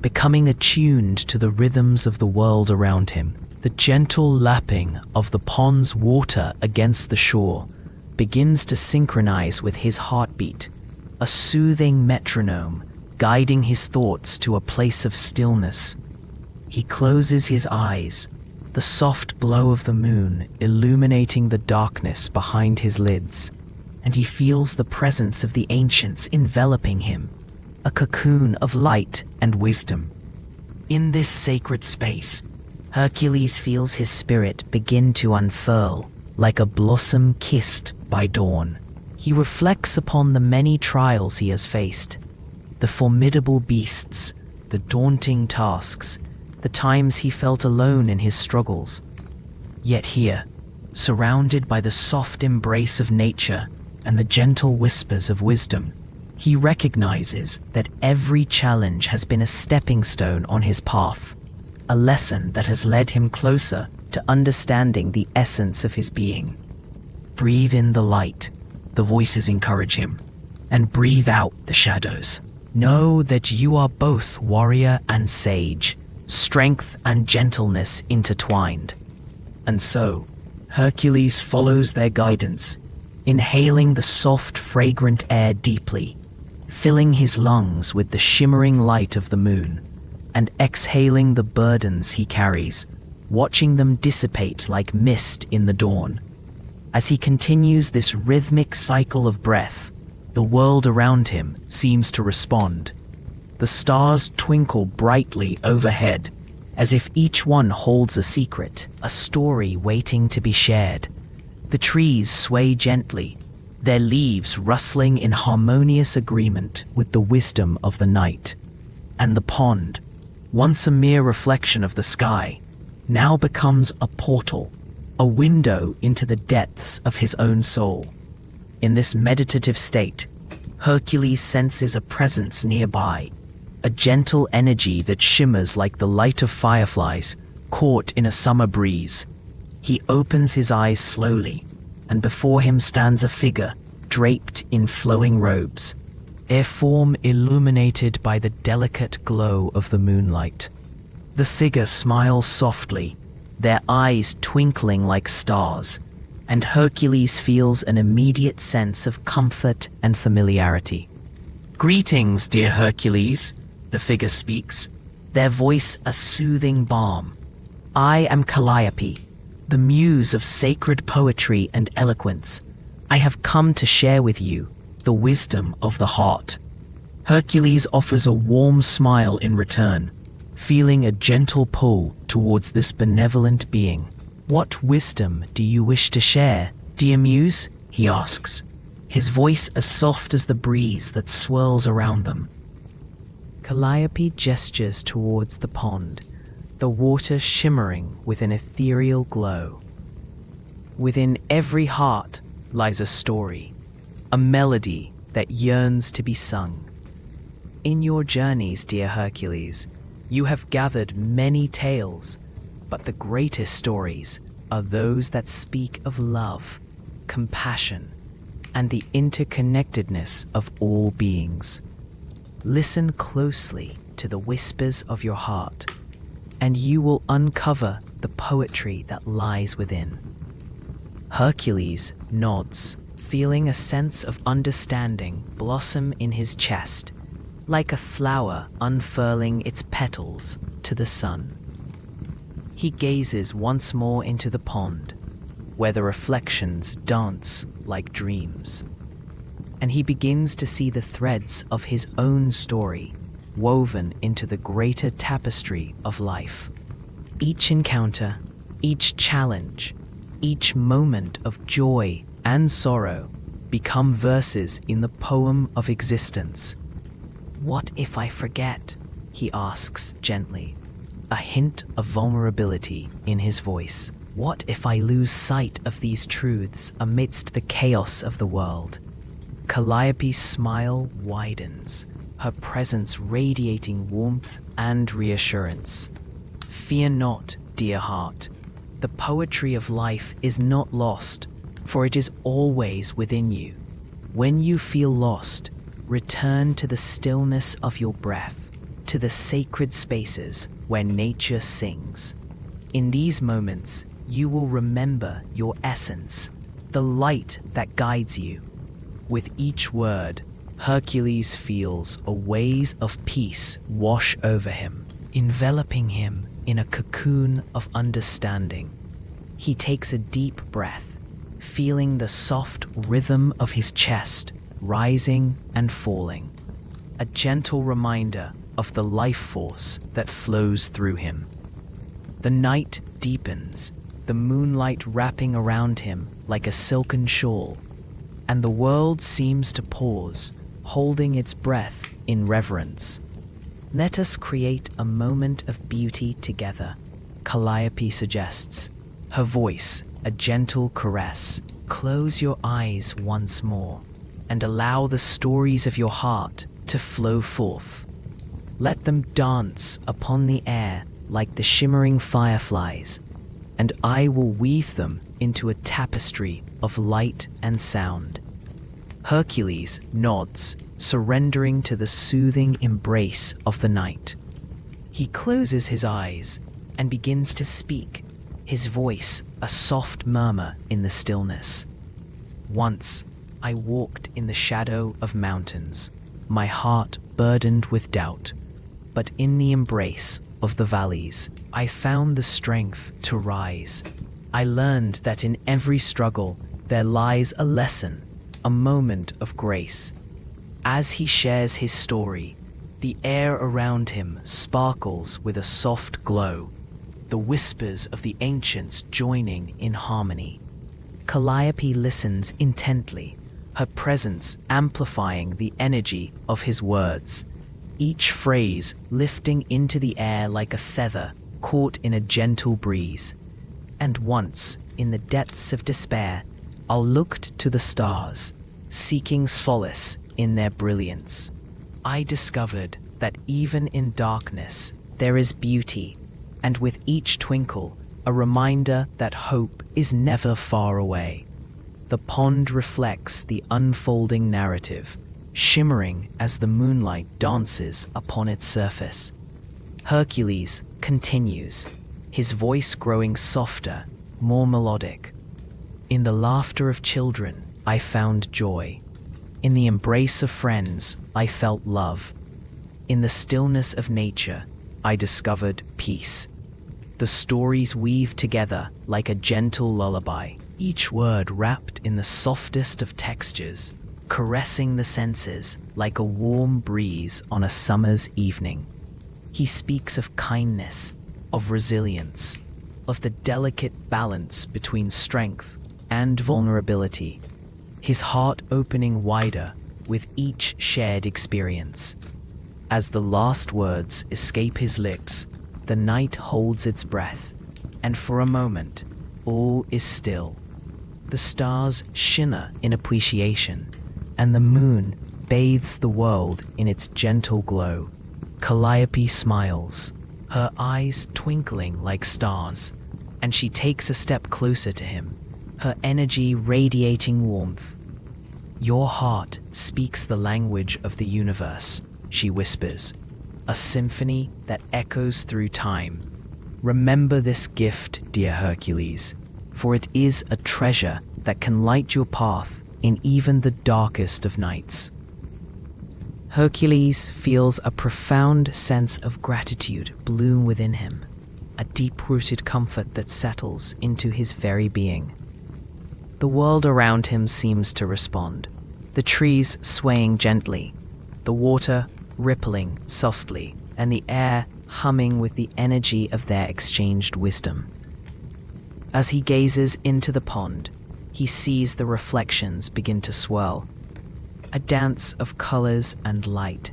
becoming attuned to the rhythms of the world around him. The gentle lapping of the pond's water against the shore begins to synchronize with his heartbeat, a soothing metronome guiding his thoughts to a place of stillness. He closes his eyes, the soft glow of the moon illuminating the darkness behind his lids, and he feels the presence of the ancients enveloping him, a cocoon of light and wisdom. In this sacred space, Hercules feels his spirit begin to unfurl like a blossom kissed by dawn. He reflects upon the many trials he has faced, the formidable beasts, the daunting tasks, the times he felt alone in his struggles. Yet here, surrounded by the soft embrace of nature and the gentle whispers of wisdom, he recognizes that every challenge has been a stepping stone on his path, a lesson that has led him closer to understanding the essence of his being. Breathe in the light, the voices encourage him, and breathe out the shadows. Know that you are both warrior and sage, strength and gentleness intertwined. And so, Hercules follows their guidance, inhaling the soft, fragrant air deeply, filling his lungs with the shimmering light of the moon, and exhaling the burdens he carries, watching them dissipate like mist in the dawn. As he continues this rhythmic cycle of breath, the world around him seems to respond. The stars twinkle brightly overhead, as if each one holds a secret, a story waiting to be shared. The trees sway gently, their leaves rustling in harmonious agreement with the wisdom of the night. And the pond, once a mere reflection of the sky, now becomes a portal, a window into the depths of his own soul. In this meditative state, Hercules senses a presence nearby, a gentle energy that shimmers like the light of fireflies caught in a summer breeze. He opens his eyes slowly, and before him stands a figure draped in flowing robes, their form illuminated by the delicate glow of the moonlight. The figure smiles softly, their eyes twinkling like stars, and Hercules feels an immediate sense of comfort and familiarity. "Greetings, dear Hercules," the figure speaks, their voice a soothing balm. "I am Calliope, the muse of sacred poetry and eloquence. I have come to share with you the wisdom of the heart." Hercules offers a warm smile in return, feeling a gentle pull towards this benevolent being. "What wisdom do you wish to share, dear muse?" he asks, his voice as soft as the breeze that swirls around them. Calliope gestures towards the pond, the water shimmering with an ethereal glow. Within every heart lies a story, a melody that yearns to be sung. In your journeys, dear Hercules, you have gathered many tales, but the greatest stories are those that speak of love, compassion, and the interconnectedness of all beings. Listen closely to the whispers of your heart, and you will uncover the poetry that lies within. Hercules nods, feeling a sense of understanding blossom in his chest, like a flower unfurling its petals to the sun. He gazes once more into the pond, where the reflections dance like dreams, and he begins to see the threads of his own story woven into the greater tapestry of life. Each encounter, each challenge, each moment of joy and sorrow become verses in the poem of existence. "What if I forget?" he asks gently, a hint of vulnerability in his voice. "What if I lose sight of these truths amidst the chaos of the world?" Calliope's smile widens, her presence radiating warmth and reassurance. "Fear not, dear heart. The poetry of life is not lost, for it is always within you. When you feel lost, return to the stillness of your breath, to the sacred spaces where nature sings. In these moments, you will remember your essence, the light that guides you." With each word, Hercules feels a wave of peace wash over him, enveloping him in a cocoon of understanding. He takes a deep breath, feeling the soft rhythm of his chest rising and falling, a gentle reminder of the life force that flows through him. The night deepens, the moonlight wrapping around him like a silken shawl, and the world seems to pause, holding its breath in reverence. "Let us create a moment of beauty together," Calliope suggests, her voice a gentle caress. "Close your eyes once more, and allow the stories of your heart to flow forth. Let them dance upon the air like the shimmering fireflies, and I will weave them into a tapestry of light and sound." Hercules nods, surrendering to the soothing embrace of the night. He closes his eyes and begins to speak, his voice a soft murmur in the stillness. "Once I walked in the shadow of mountains, my heart burdened with doubt, but in the embrace of the valleys, I found the strength to rise. I learned that in every struggle there lies a lesson, a moment of grace." As he shares his story, The air around him sparkles with a soft glow, the whispers of the ancients joining in harmony. Calliope listens intently, her presence amplifying the energy of his words, each phrase lifting into the air like a feather caught in a gentle breeze. And once, in the depths of despair, I looked to the stars, seeking solace in their brilliance. I discovered that even in darkness there is beauty, and with each twinkle, a reminder that hope is never far away. The pond reflects the unfolding narrative, shimmering as the moonlight dances upon its surface. Hercules continues, his voice growing softer, more melodic. In the laughter of children, I found joy. In the embrace of friends, I felt love. In the stillness of nature, I discovered peace. The stories weave together like a gentle lullaby, each word wrapped in the softest of textures, caressing the senses like a warm breeze on a summer's evening. He speaks of kindness, of resilience, of the delicate balance between strength and vulnerability, his heart opening wider with each shared experience. As the last words escape his lips, the night holds its breath, and for a moment, all is still. The stars shimmer in appreciation, and the moon bathes the world in its gentle glow. Calliope smiles, her eyes twinkling like stars, and she takes a step closer to him, her energy radiating warmth. "Your heart speaks the language of the universe," she whispers, a symphony that echoes through time. "Remember this gift, dear Hercules, for it is a treasure that can light your path in even the darkest of nights." Hercules feels a profound sense of gratitude bloom within him, a deep-rooted comfort that settles into his very being. The world around him seems to respond, the trees swaying gently, the water rippling softly, and the air humming with the energy of their exchanged wisdom. As he gazes into the pond, he sees the reflections begin to swirl, a dance of colors and light,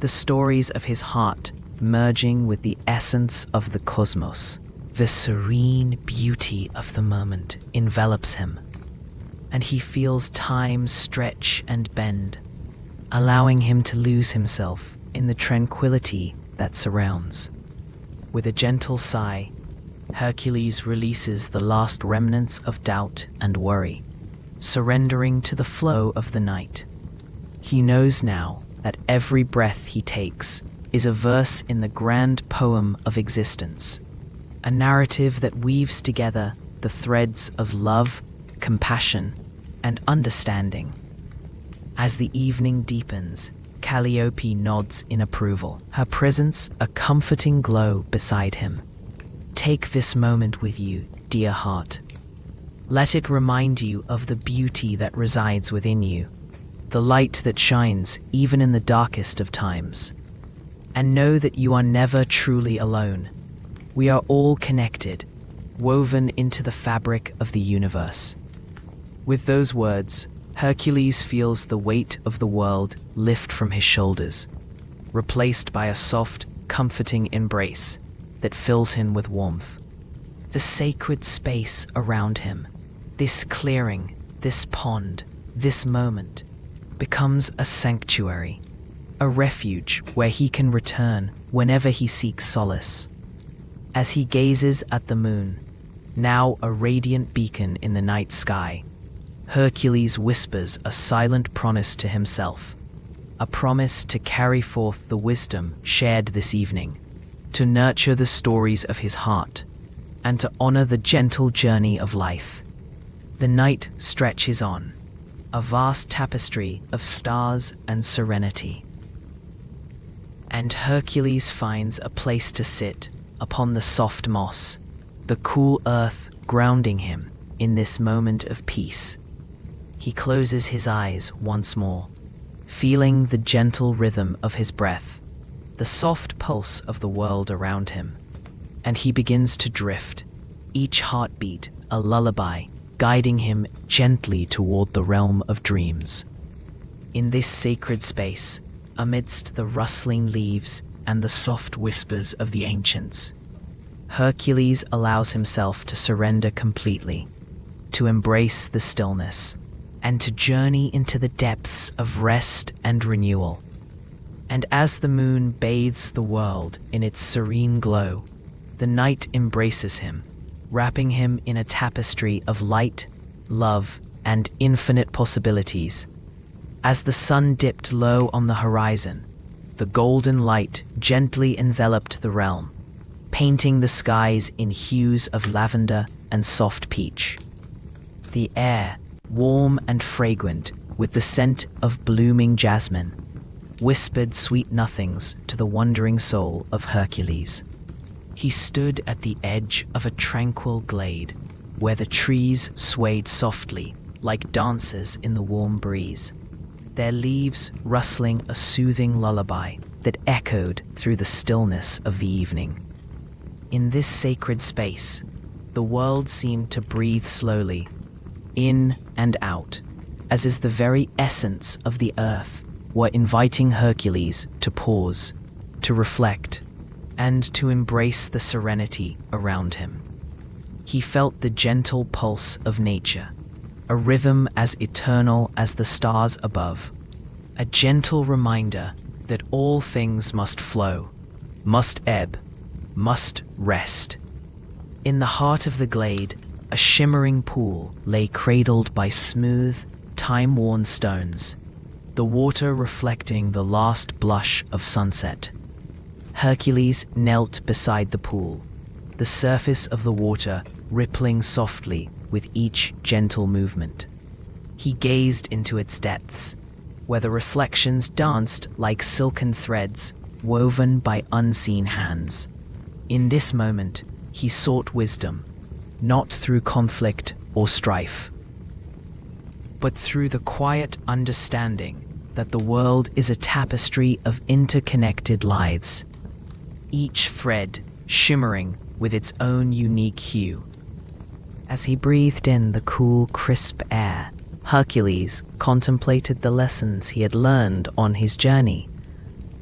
the stories of his heart merging with the essence of the cosmos. The serene beauty of the moment envelops him, and he feels time stretch and bend, allowing him to lose himself in the tranquility that surrounds. With a gentle sigh, Hercules releases the last remnants of doubt and worry, surrendering to the flow of the night. He knows now that every breath he takes is a verse in the grand poem of existence, a narrative that weaves together the threads of love, compassion, and understanding. As the evening deepens, Calliope nods in approval, her presence a comforting glow beside him. "Take this moment with you, dear heart. Let it remind you of the beauty that resides within you, the light that shines even in the darkest of times. And know that you are never truly alone. We are all connected, woven into the fabric of the universe." With those words, Hercules feels the weight of the world lift from his shoulders, replaced by a soft, comforting embrace that fills him with warmth. The sacred space around him, this clearing, this pond, this moment, becomes a sanctuary, a refuge where he can return whenever he seeks solace. As he gazes at the moon, now a radiant beacon in the night sky, Hercules whispers a silent promise to himself, a promise to carry forth the wisdom shared this evening, to nurture the stories of his heart, and to honor the gentle journey of life. The night stretches on, a vast tapestry of stars and serenity. And Hercules finds a place to sit upon the soft moss, the cool earth grounding him in this moment of peace. He closes his eyes once more, feeling the gentle rhythm of his breath the soft pulse of the world around him, and he begins to drift, each heartbeat a lullaby, guiding him gently toward the realm of dreams. In this sacred space, amidst the rustling leaves and the soft whispers of the ancients, Hercules allows himself to surrender completely, to embrace the stillness, and to journey into the depths of rest and renewal. And as the moon bathes the world in its serene glow, the night embraces him, wrapping him in a tapestry of light, love, and infinite possibilities. As the sun dipped low on the horizon, the golden light gently enveloped the realm, painting the skies in hues of lavender and soft peach. The air, warm and fragrant with the scent of blooming jasmine, whispered sweet nothings to the wandering soul of Hercules. He stood at the edge of a tranquil glade where the trees swayed softly like dancers in the warm breeze, their leaves rustling a soothing lullaby that echoed through the stillness of the evening. In this sacred space, the world seemed to breathe slowly, in and out, as is the very essence of the earth were inviting Hercules to pause, to reflect, and to embrace the serenity around him. He felt the gentle pulse of nature, a rhythm as eternal as the stars above, a gentle reminder that all things must flow, must ebb, must rest. In the heart of the glade, a shimmering pool lay cradled by smooth, time-worn stones, the water reflecting the last blush of sunset. Hercules knelt beside the pool, the surface of the water rippling softly with each gentle movement. He gazed into its depths, where the reflections danced like silken threads woven by unseen hands. In this moment, he sought wisdom, not through conflict or strife, but through the quiet understanding that the world is a tapestry of interconnected lives, each thread shimmering with its own unique hue. As he breathed in the cool, crisp air, Hercules contemplated the lessons he had learned on his journey,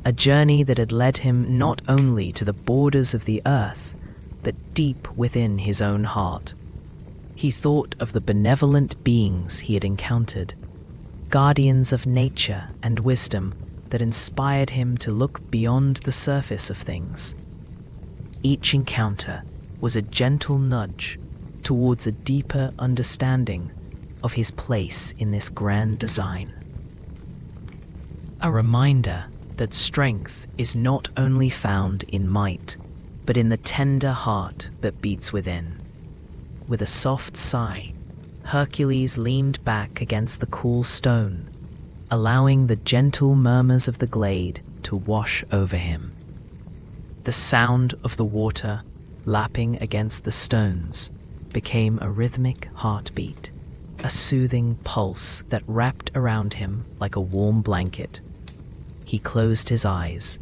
a journey that had led him not only to the borders of the earth, but deep within his own heart. He thought of the benevolent beings he had encountered, guardians of nature and wisdom that inspired him to look beyond the surface of things. Each encounter was a gentle nudge towards a deeper understanding of his place in this grand design. A reminder that strength is not only found in might, but in the tender heart that beats within. With a soft sigh, Hercules leaned back against the cool stone, allowing the gentle murmurs of the glade to wash over him. The sound of the water lapping against the stones became a rhythmic heartbeat, a soothing pulse that wrapped around him like a warm blanket. He closed his eyes,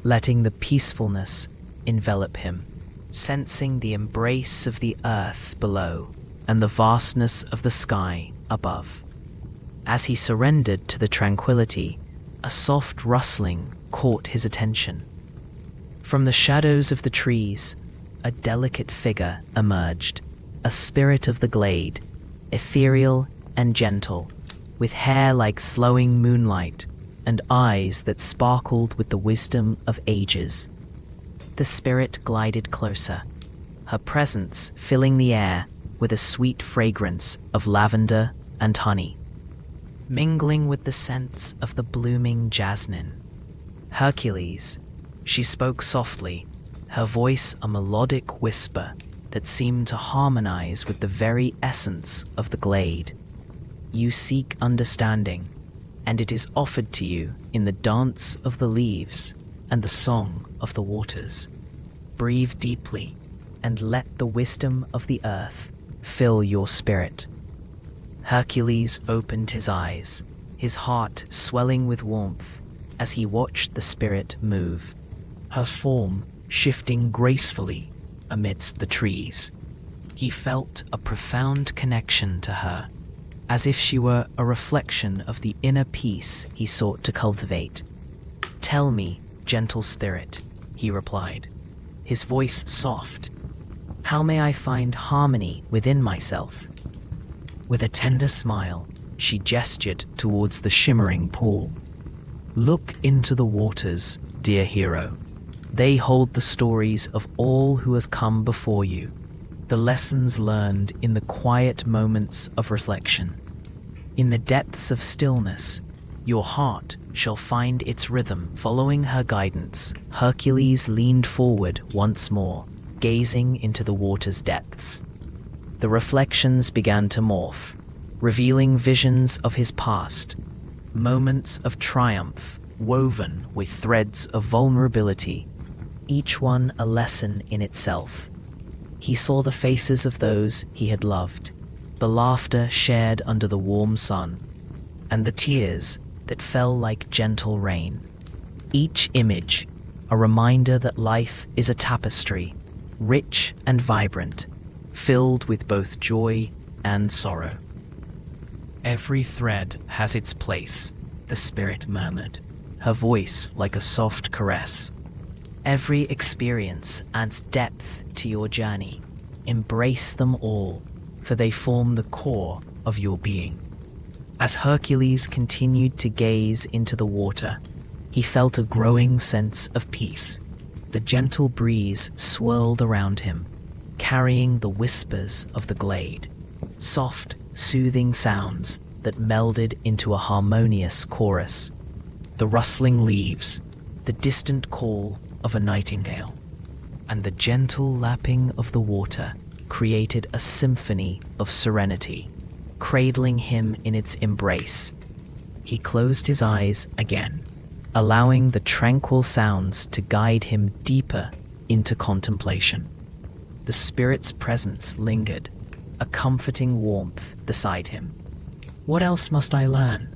letting the peacefulness envelop him, sensing the embrace of the earth below and the vastness of the sky above. As he surrendered to the tranquility, a soft rustling caught his attention. From the shadows of the trees, a delicate figure emerged, a spirit of the glade, ethereal and gentle, with hair like flowing moonlight and eyes that sparkled with the wisdom of ages. The spirit glided closer, her presence filling the air with a sweet fragrance of lavender and honey, mingling with the scents of the blooming jasmine. Hercules, she spoke softly, her voice a melodic whisper that seemed to harmonize with the very essence of the glade. You seek understanding, and it is offered to you in the dance of the leaves and the song of the waters. Breathe deeply, and let the wisdom of the earth fill your spirit. Hercules opened his eyes, his heart swelling with warmth as he watched the spirit move, her form shifting gracefully amidst the trees. He felt a profound connection to her, as if she were a reflection of the inner peace he sought to cultivate. "Tell me, gentle spirit," he replied, his voice soft, "how may I find harmony within myself?" With a tender smile, she gestured towards the shimmering pool. "Look into the waters, dear hero. They hold the stories of all who has come before you, the lessons learned in the quiet moments of reflection. In the depths of stillness, your heart shall find its rhythm." Following her guidance, Hercules leaned forward once more, gazing into the water's depths. The reflections began to morph, revealing visions of his past, moments of triumph woven with threads of vulnerability, each one a lesson in itself. He saw the faces of those he had loved, the laughter shared under the warm sun, and the tears that fell like gentle rain. Each image a reminder that life is a tapestry, rich and vibrant, filled with both joy and sorrow. "Every thread has its place," the spirit murmured, her voice like a soft caress. "Every experience adds depth to your journey. Embrace them all, for they form the core of your being." As Hercules continued to gaze into the water, he felt a growing sense of peace. The gentle breeze swirled around him, carrying the whispers of the glade, soft, soothing sounds that melded into a harmonious chorus. The rustling leaves, the distant call of a nightingale, and the gentle lapping of the water created a symphony of serenity, cradling him in its embrace. He closed his eyes again, allowing the tranquil sounds to guide him deeper into contemplation. The spirit's presence lingered, a comforting warmth beside him. "What else must I learn?"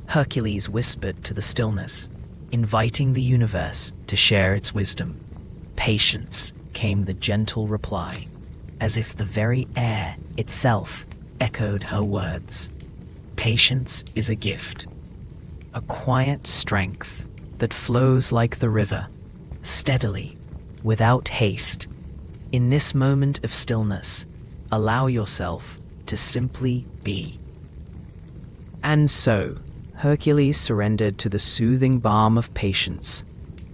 Hercules whispered to the stillness, inviting the universe to share its wisdom. "Patience," came the gentle reply, as if the very air itself echoed her words. "Patience is a gift, a quiet strength that flows like the river, steadily, without haste. In this moment of stillness, allow yourself to simply be." And so, Hercules surrendered to the soothing balm of patience,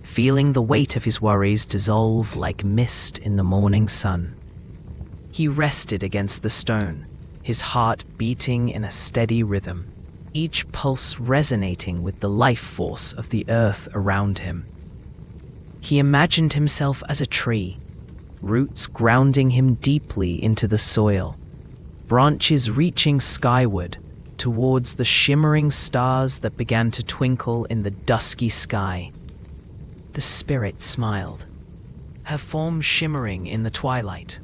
feeling the weight of his worries dissolve like mist in the morning sun. He rested against the stone, his heart beating in a steady rhythm, each pulse resonating with the life force of the earth around him. He imagined himself as a tree, roots grounding him deeply into the soil, branches reaching skyward towards the shimmering stars that began to twinkle in the dusky sky. The spirit smiled, her form shimmering in the twilight.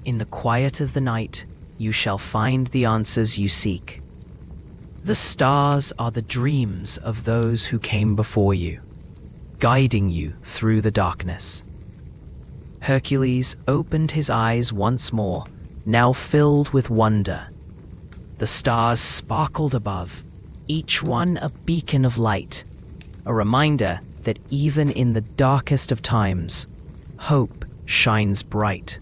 "In the quiet of the night, you shall find the answers you seek. The stars are the dreams of those who came before you, guiding you through the darkness." Hercules opened his eyes once more, now filled with wonder. The stars sparkled above, each one a beacon of light, a reminder that even in the darkest of times, hope shines bright.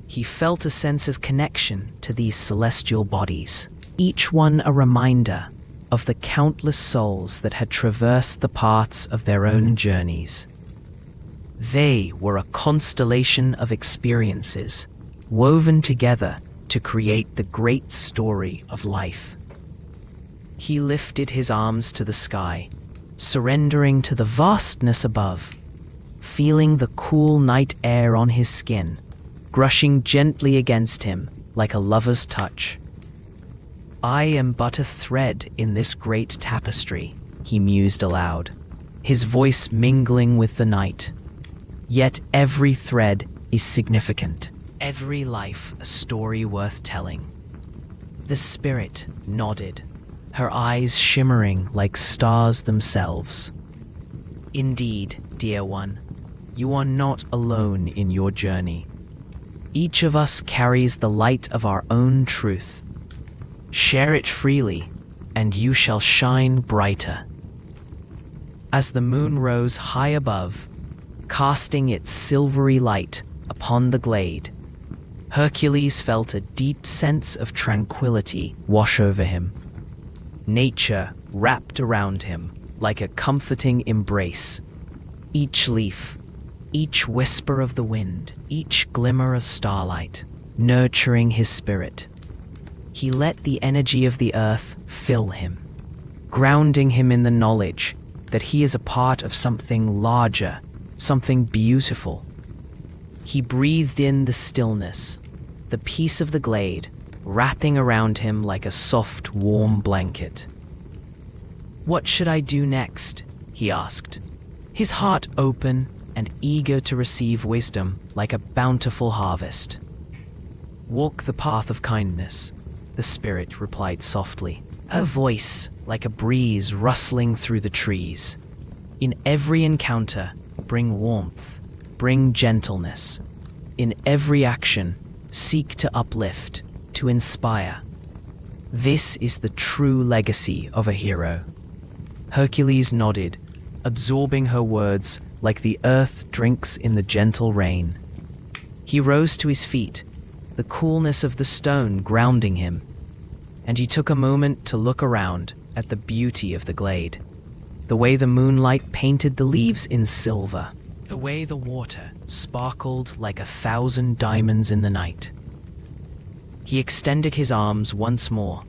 He felt a sense of connection to these celestial bodies, each one a reminder of the countless souls that had traversed the paths of their own journeys. They were a constellation of experiences, woven together to create the great story of life. He lifted his arms to the sky, surrendering to the vastness above, feeling the cool night air on his skin, brushing gently against him like a lover's touch. "I am but a thread in this great tapestry," he mused aloud, his voice mingling with the night. "Yet every thread is significant, every life a story worth telling." The spirit nodded, her eyes shimmering like stars themselves. "Indeed, dear one, you are not alone in your journey. Each of us carries the light of our own truth. Share it freely, and you shall shine brighter. As the moon rose high above, casting its silvery light upon the glade, Hercules felt a deep sense of tranquility wash over him. Nature wrapped around him like a comforting embrace. Each leaf, each whisper of the wind, each glimmer of starlight, nurturing his spirit. He let the energy of the earth fill him, grounding him in the knowledge that he is a part of something larger, something beautiful. He breathed in the stillness, the peace of the glade, wrapping around him like a soft, warm blanket. "What should I do next?" he asked, his heart open and eager to receive wisdom like a bountiful harvest. "Walk the path of kindness," the spirit replied softly, her voice like a breeze rustling through the trees. "In every encounter, bring warmth, bring gentleness. In every action, seek to uplift, to inspire. This is the true legacy of a hero." Hercules nodded, absorbing her words like the earth drinks in the gentle rain. He rose to his feet, the coolness of the stone grounding him, and he took a moment to look around at the beauty of the glade, the way the moonlight painted the leaves in silver, the way the water sparkled like 1,000 diamonds in the night. He extended his arms once more,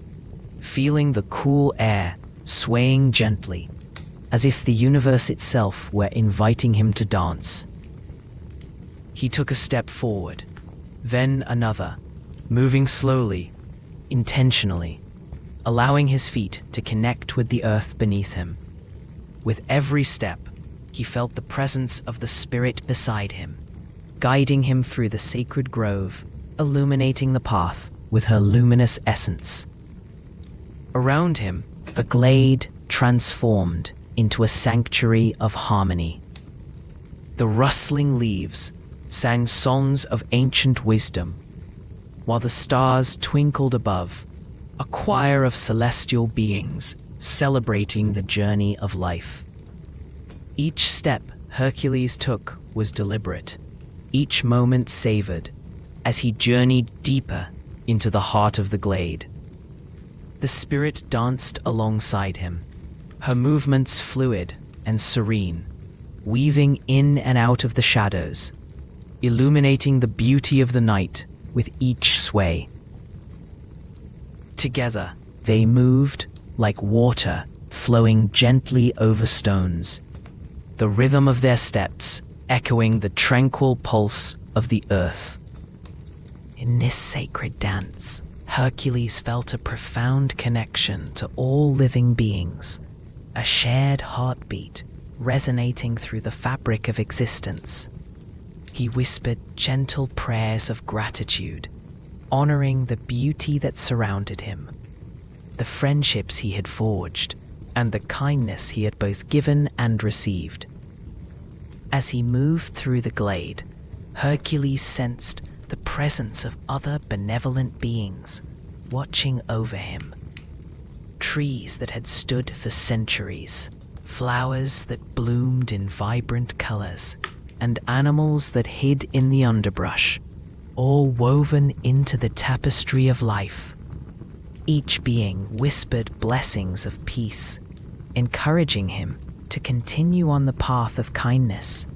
feeling the cool air swaying gently, as if the universe itself were inviting him to dance. He took a step forward, then another, moving slowly, intentionally, allowing his feet to connect with the earth beneath him. With every step, he felt the presence of the spirit beside him, guiding him through the sacred grove, illuminating the path with her luminous essence. Around him, the glade transformed into a sanctuary of harmony. The rustling leaves sang songs of ancient wisdom, while the stars twinkled above, a choir of celestial beings celebrating the journey of life. Each step Hercules took was deliberate, each moment savored, as he journeyed deeper into the heart of the glade. The spirit danced alongside him, her movements fluid and serene, weaving in and out of the shadows, illuminating the beauty of the night with each sway. Together, they moved like water flowing gently over stones, the rhythm of their steps echoing the tranquil pulse of the earth. In this sacred dance, Hercules felt a profound connection to all living beings, a shared heartbeat resonating through the fabric of existence. He whispered gentle prayers of gratitude, honoring the beauty that surrounded him, the friendships he had forged, and the kindness he had both given and received. As he moved through the glade, Hercules sensed the presence of other benevolent beings watching over him. Trees that had stood for centuries, flowers that bloomed in vibrant colors, and animals that hid in the underbrush, all woven into the tapestry of life. Each being whispered blessings of peace, encouraging him to continue on the path of kindness,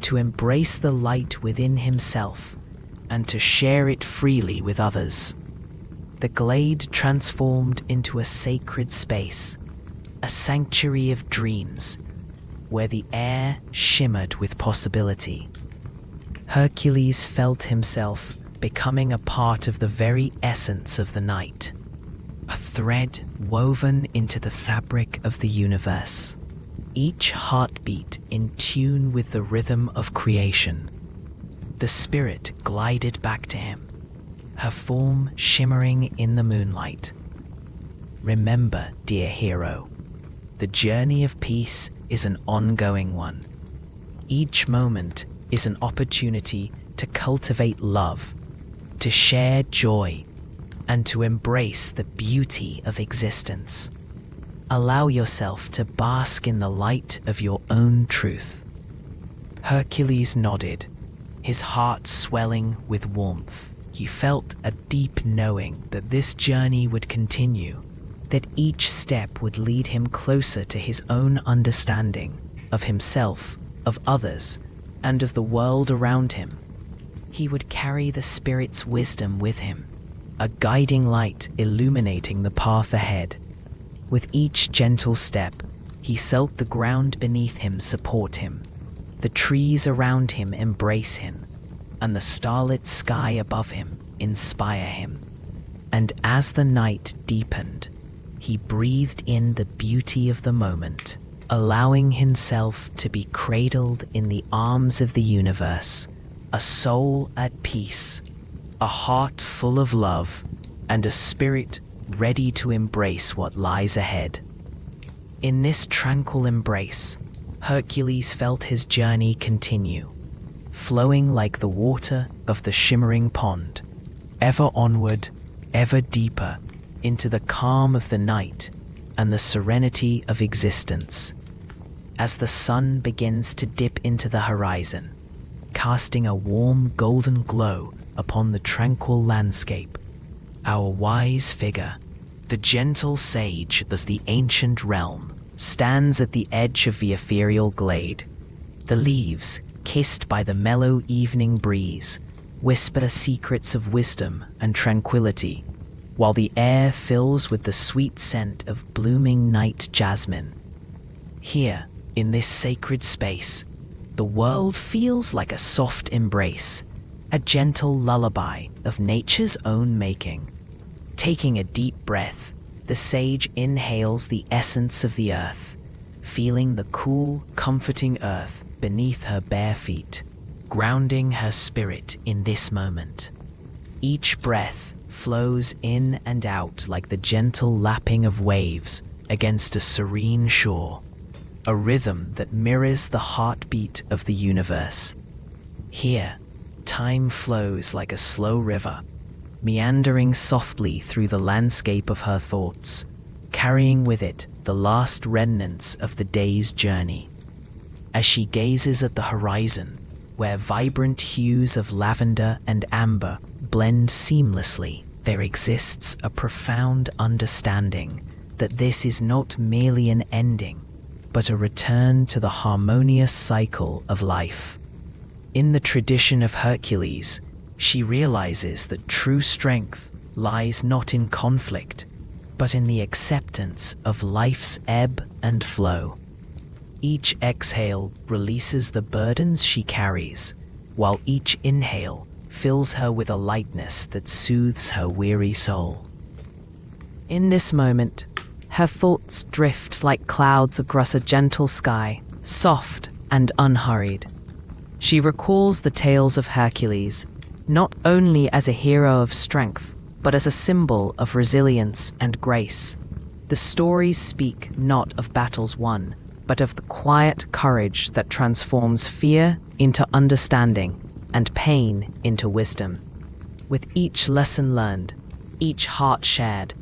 to embrace the light within himself, and to share it freely with others. The glade transformed into a sacred space, a sanctuary of dreams, where the air shimmered with possibility. Hercules felt himself becoming a part of the very essence of the night, a thread woven into the fabric of the universe, each heartbeat in tune with the rhythm of creation. The spirit glided back to him, her form shimmering in the moonlight. Remember, dear hero, the journey of peace is an ongoing one. Each moment is an opportunity to cultivate love, to share joy, and to embrace the beauty of existence. Allow yourself to bask in the light of your own truth. Hercules nodded, his heart swelling with warmth. He felt a deep knowing that this journey would continue, that each step would lead him closer to his own understanding of himself, of others, and of the world around him. He would carry the spirit's wisdom with him, a guiding light illuminating the path ahead. With each gentle step, he felt the ground beneath him support him, the trees around him embrace him, and the starlit sky above him inspire him. And as the night deepened, he breathed in the beauty of the moment, allowing himself to be cradled in the arms of the universe, a soul at peace, a heart full of love, and a spirit ready to embrace what lies ahead. In this tranquil embrace, Hercules felt his journey continue, flowing like the water of the shimmering pond, ever onward, ever deeper, into the calm of the night and the serenity of existence. As the sun begins to dip into the horizon, casting a warm golden glow upon the tranquil landscape, our wise figure, the gentle sage of the ancient realm, stands at the edge of the ethereal glade. The leaves, kissed by the mellow evening breeze, whisper secrets of wisdom and tranquility, while the air fills with the sweet scent of blooming night jasmine. Here, in this sacred space, the world feels like a soft embrace, a gentle lullaby of nature's own making. Taking a deep breath, the sage inhales the essence of the earth, feeling the cool, comforting earth beneath her bare feet, grounding her spirit in this moment. Each breath flows in and out like the gentle lapping of waves against a serene shore, a rhythm that mirrors the heartbeat of the universe. Here, time flows like a slow river, meandering softly through the landscape of her thoughts, carrying with it the last remnants of the day's journey. As she gazes at the horizon, where vibrant hues of lavender and amber blend seamlessly, there exists a profound understanding that this is not merely an ending, but a return to the harmonious cycle of life. In the tradition of Hercules, she realizes that true strength lies not in conflict, but in the acceptance of life's ebb and flow. Each exhale releases the burdens she carries, while each inhale fills her with a lightness that soothes her weary soul. In this moment, her thoughts drift like clouds across a gentle sky, soft and unhurried. She recalls the tales of Hercules, not only as a hero of strength, but as a symbol of resilience and grace. The stories speak not of battles won, but of the quiet courage that transforms fear into understanding and pain into wisdom. With each lesson learned, each heart shared,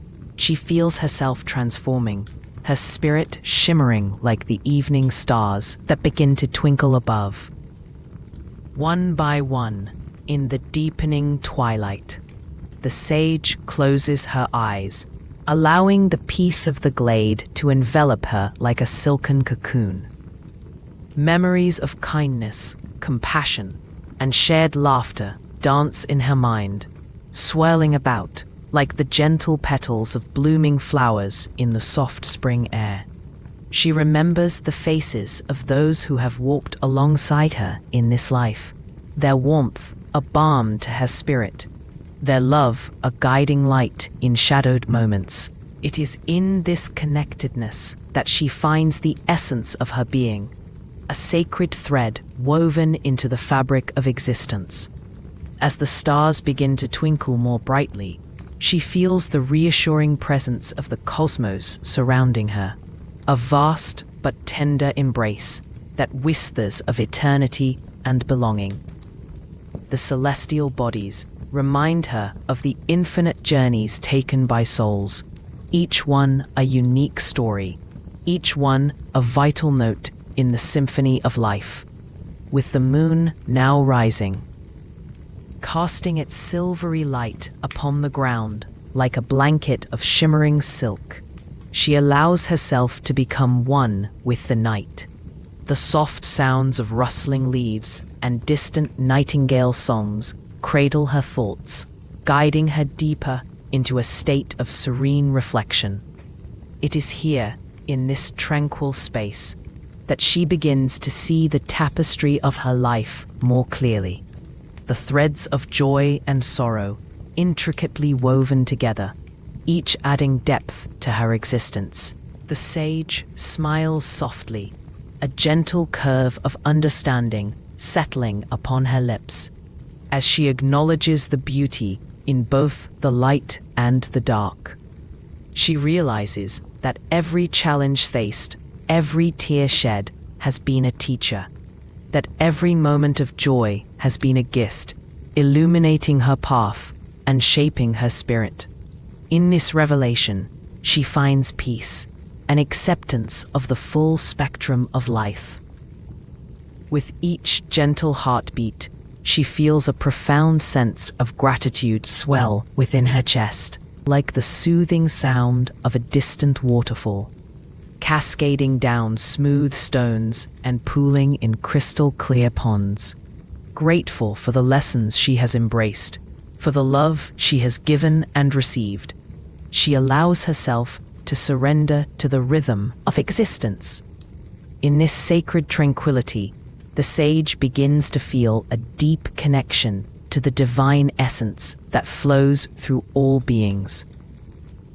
she feels herself transforming, her spirit shimmering like the evening stars that begin to twinkle above. One by one, in the deepening twilight, the sage closes her eyes, allowing the peace of the glade to envelop her like a silken cocoon. Memories of kindness, compassion, and shared laughter dance in her mind, swirling about like the gentle petals of blooming flowers in the soft spring air. She remembers the faces of those who have walked alongside her in this life, their warmth a balm to her spirit, their love a guiding light in shadowed moments. It is in this connectedness that she finds the essence of her being, a sacred thread woven into the fabric of existence. As the stars begin to twinkle more brightly, she feels the reassuring presence of the cosmos surrounding her, a vast but tender embrace that whispers of eternity and belonging. The celestial bodies remind her of the infinite journeys taken by souls, each one a unique story, each one a vital note in the symphony of life. With the moon now rising, casting its silvery light upon the ground like a blanket of shimmering silk, she allows herself to become one with the night. The soft sounds of rustling leaves and distant nightingale songs cradle her thoughts, guiding her deeper into a state of serene reflection. It is here, in this tranquil space, that she begins to see the tapestry of her life more clearly. The threads of joy and sorrow, intricately woven together, each adding depth to her existence. The sage smiles softly, a gentle curve of understanding settling upon her lips, as she acknowledges the beauty in both the light and the dark. She realizes that every challenge faced, every tear shed has been a teacher, that every moment of joy has been a gift, illuminating her path and shaping her spirit. In this revelation, she finds peace, an acceptance of the full spectrum of life. With each gentle heartbeat, she feels a profound sense of gratitude swell within her chest, like the soothing sound of a distant waterfall, cascading down smooth stones and pooling in crystal clear ponds. Grateful for the lessons she has embraced, for the love she has given and received, she allows herself to surrender to the rhythm of existence. In this sacred tranquility, the sage begins to feel a deep connection to the divine essence that flows through all beings.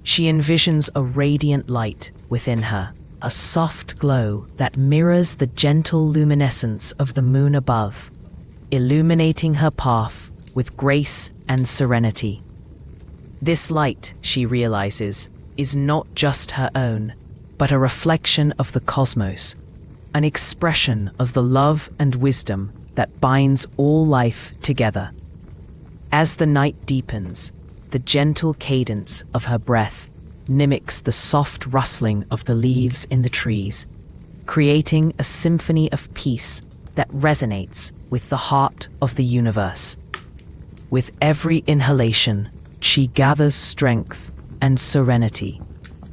She envisions a radiant light within her, a soft glow that mirrors the gentle luminescence of the moon above, illuminating her path with grace and serenity. This light, she realizes, is not just her own, but a reflection of the cosmos, an expression of the love and wisdom that binds all life together. As the night deepens, the gentle cadence of her breath mimics the soft rustling of the leaves in the trees, creating a symphony of peace that resonates with the heart of the universe. With every inhalation, she gathers strength and serenity,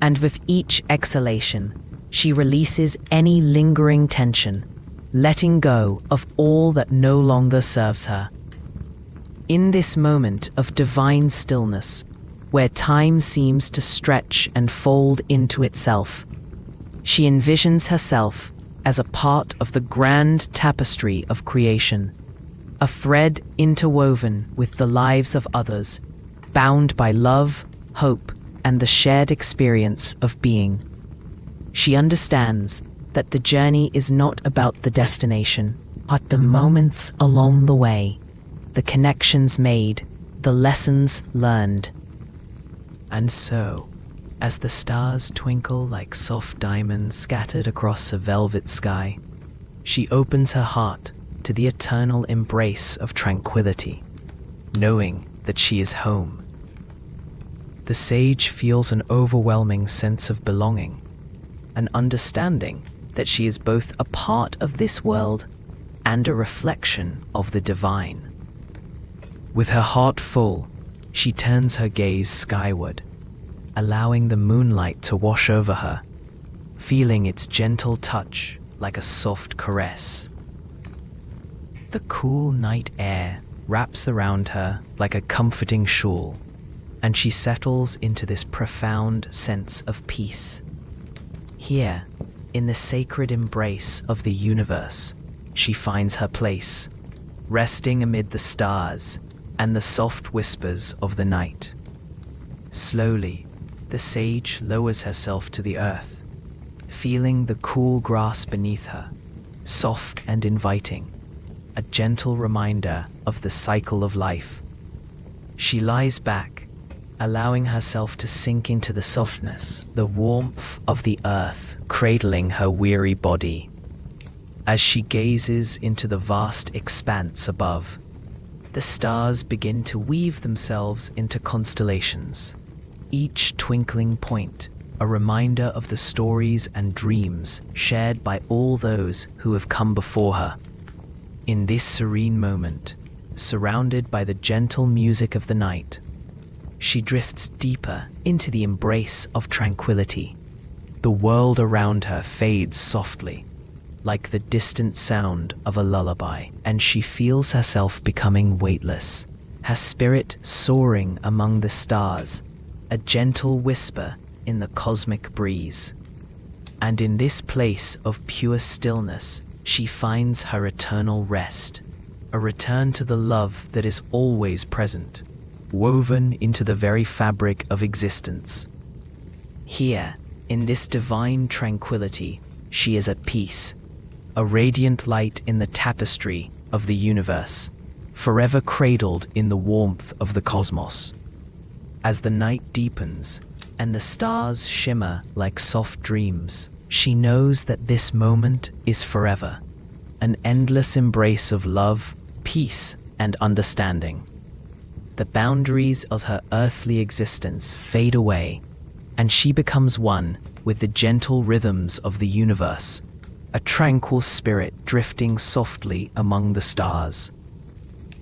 and with each exhalation, she releases any lingering tension, letting go of all that no longer serves her. In this moment of divine stillness, where time seems to stretch and fold into itself, she envisions herself as a part of the grand tapestry of creation, a thread interwoven with the lives of others, bound by love, hope, and the shared experience of being. She understands that the journey is not about the destination, but the moments along the way, the connections made, the lessons learned. And so, as the stars twinkle like soft diamonds scattered across a velvet sky, she opens her heart to the eternal embrace of tranquility, knowing that she is home. The sage feels an overwhelming sense of belonging, an understanding that she is both a part of this world and a reflection of the divine. With her heart full, she turns her gaze skyward, allowing the moonlight to wash over her, feeling its gentle touch like a soft caress. The cool night air wraps around her like a comforting shawl, and she settles into this profound sense of peace. Here, in the sacred embrace of the universe, she finds her place, resting amid the stars and the soft whispers of the night. Slowly, the sage lowers herself to the earth, feeling the cool grass beneath her, soft and inviting, a gentle reminder of the cycle of life. She lies back, allowing herself to sink into the softness, the warmth of the earth cradling her weary body. as she gazes into the vast expanse above. The stars begin to weave themselves into constellations, each twinkling point a reminder of the stories and dreams shared by all those who have come before her. In this serene moment, surrounded by the gentle music of the night, she drifts deeper into the embrace of tranquility. The world around her fades softly, like the distant sound of a lullaby, and she feels herself becoming weightless, her spirit soaring among the stars, a gentle whisper in the cosmic breeze. And in this place of pure stillness, she finds her eternal rest, a return to the love that is always present, woven into the very fabric of existence. Here, in this divine tranquility, she is at peace, a radiant light in the tapestry of the universe, forever cradled in the warmth of the cosmos. As the night deepens and the stars shimmer like soft dreams, she knows that this moment is forever, an endless embrace of love, peace, and understanding. The boundaries of her earthly existence fade away, and she becomes one with the gentle rhythms of the universe, a tranquil spirit drifting softly among the stars.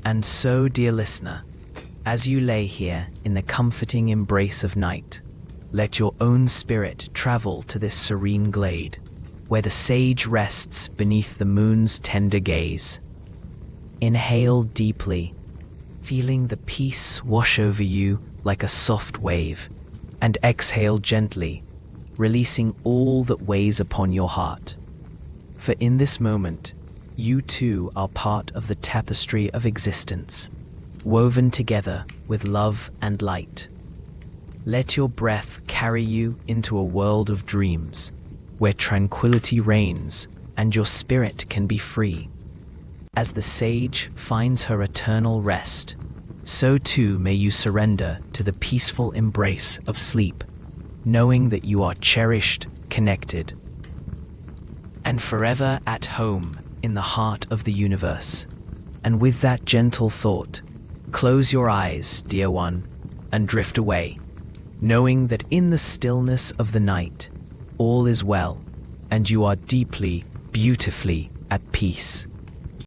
And so, dear listener, as you lay here in the comforting embrace of night, let your own spirit travel to this serene glade, where the sage rests beneath the moon's tender gaze. Inhale deeply, feeling the peace wash over you like a soft wave, and exhale gently, releasing all that weighs upon your heart. For in this moment, you too are part of the tapestry of existence, woven together with love and light. Let your breath carry you into a world of dreams, where tranquility reigns and your spirit can be free. As the sage finds her eternal rest, so too may you surrender to the peaceful embrace of sleep, knowing that you are cherished, connected, and forever at home in the heart of the universe. And with that gentle thought, close your eyes, dear one, and drift away, knowing that in the stillness of the night, all is well, and you are deeply, beautifully at peace.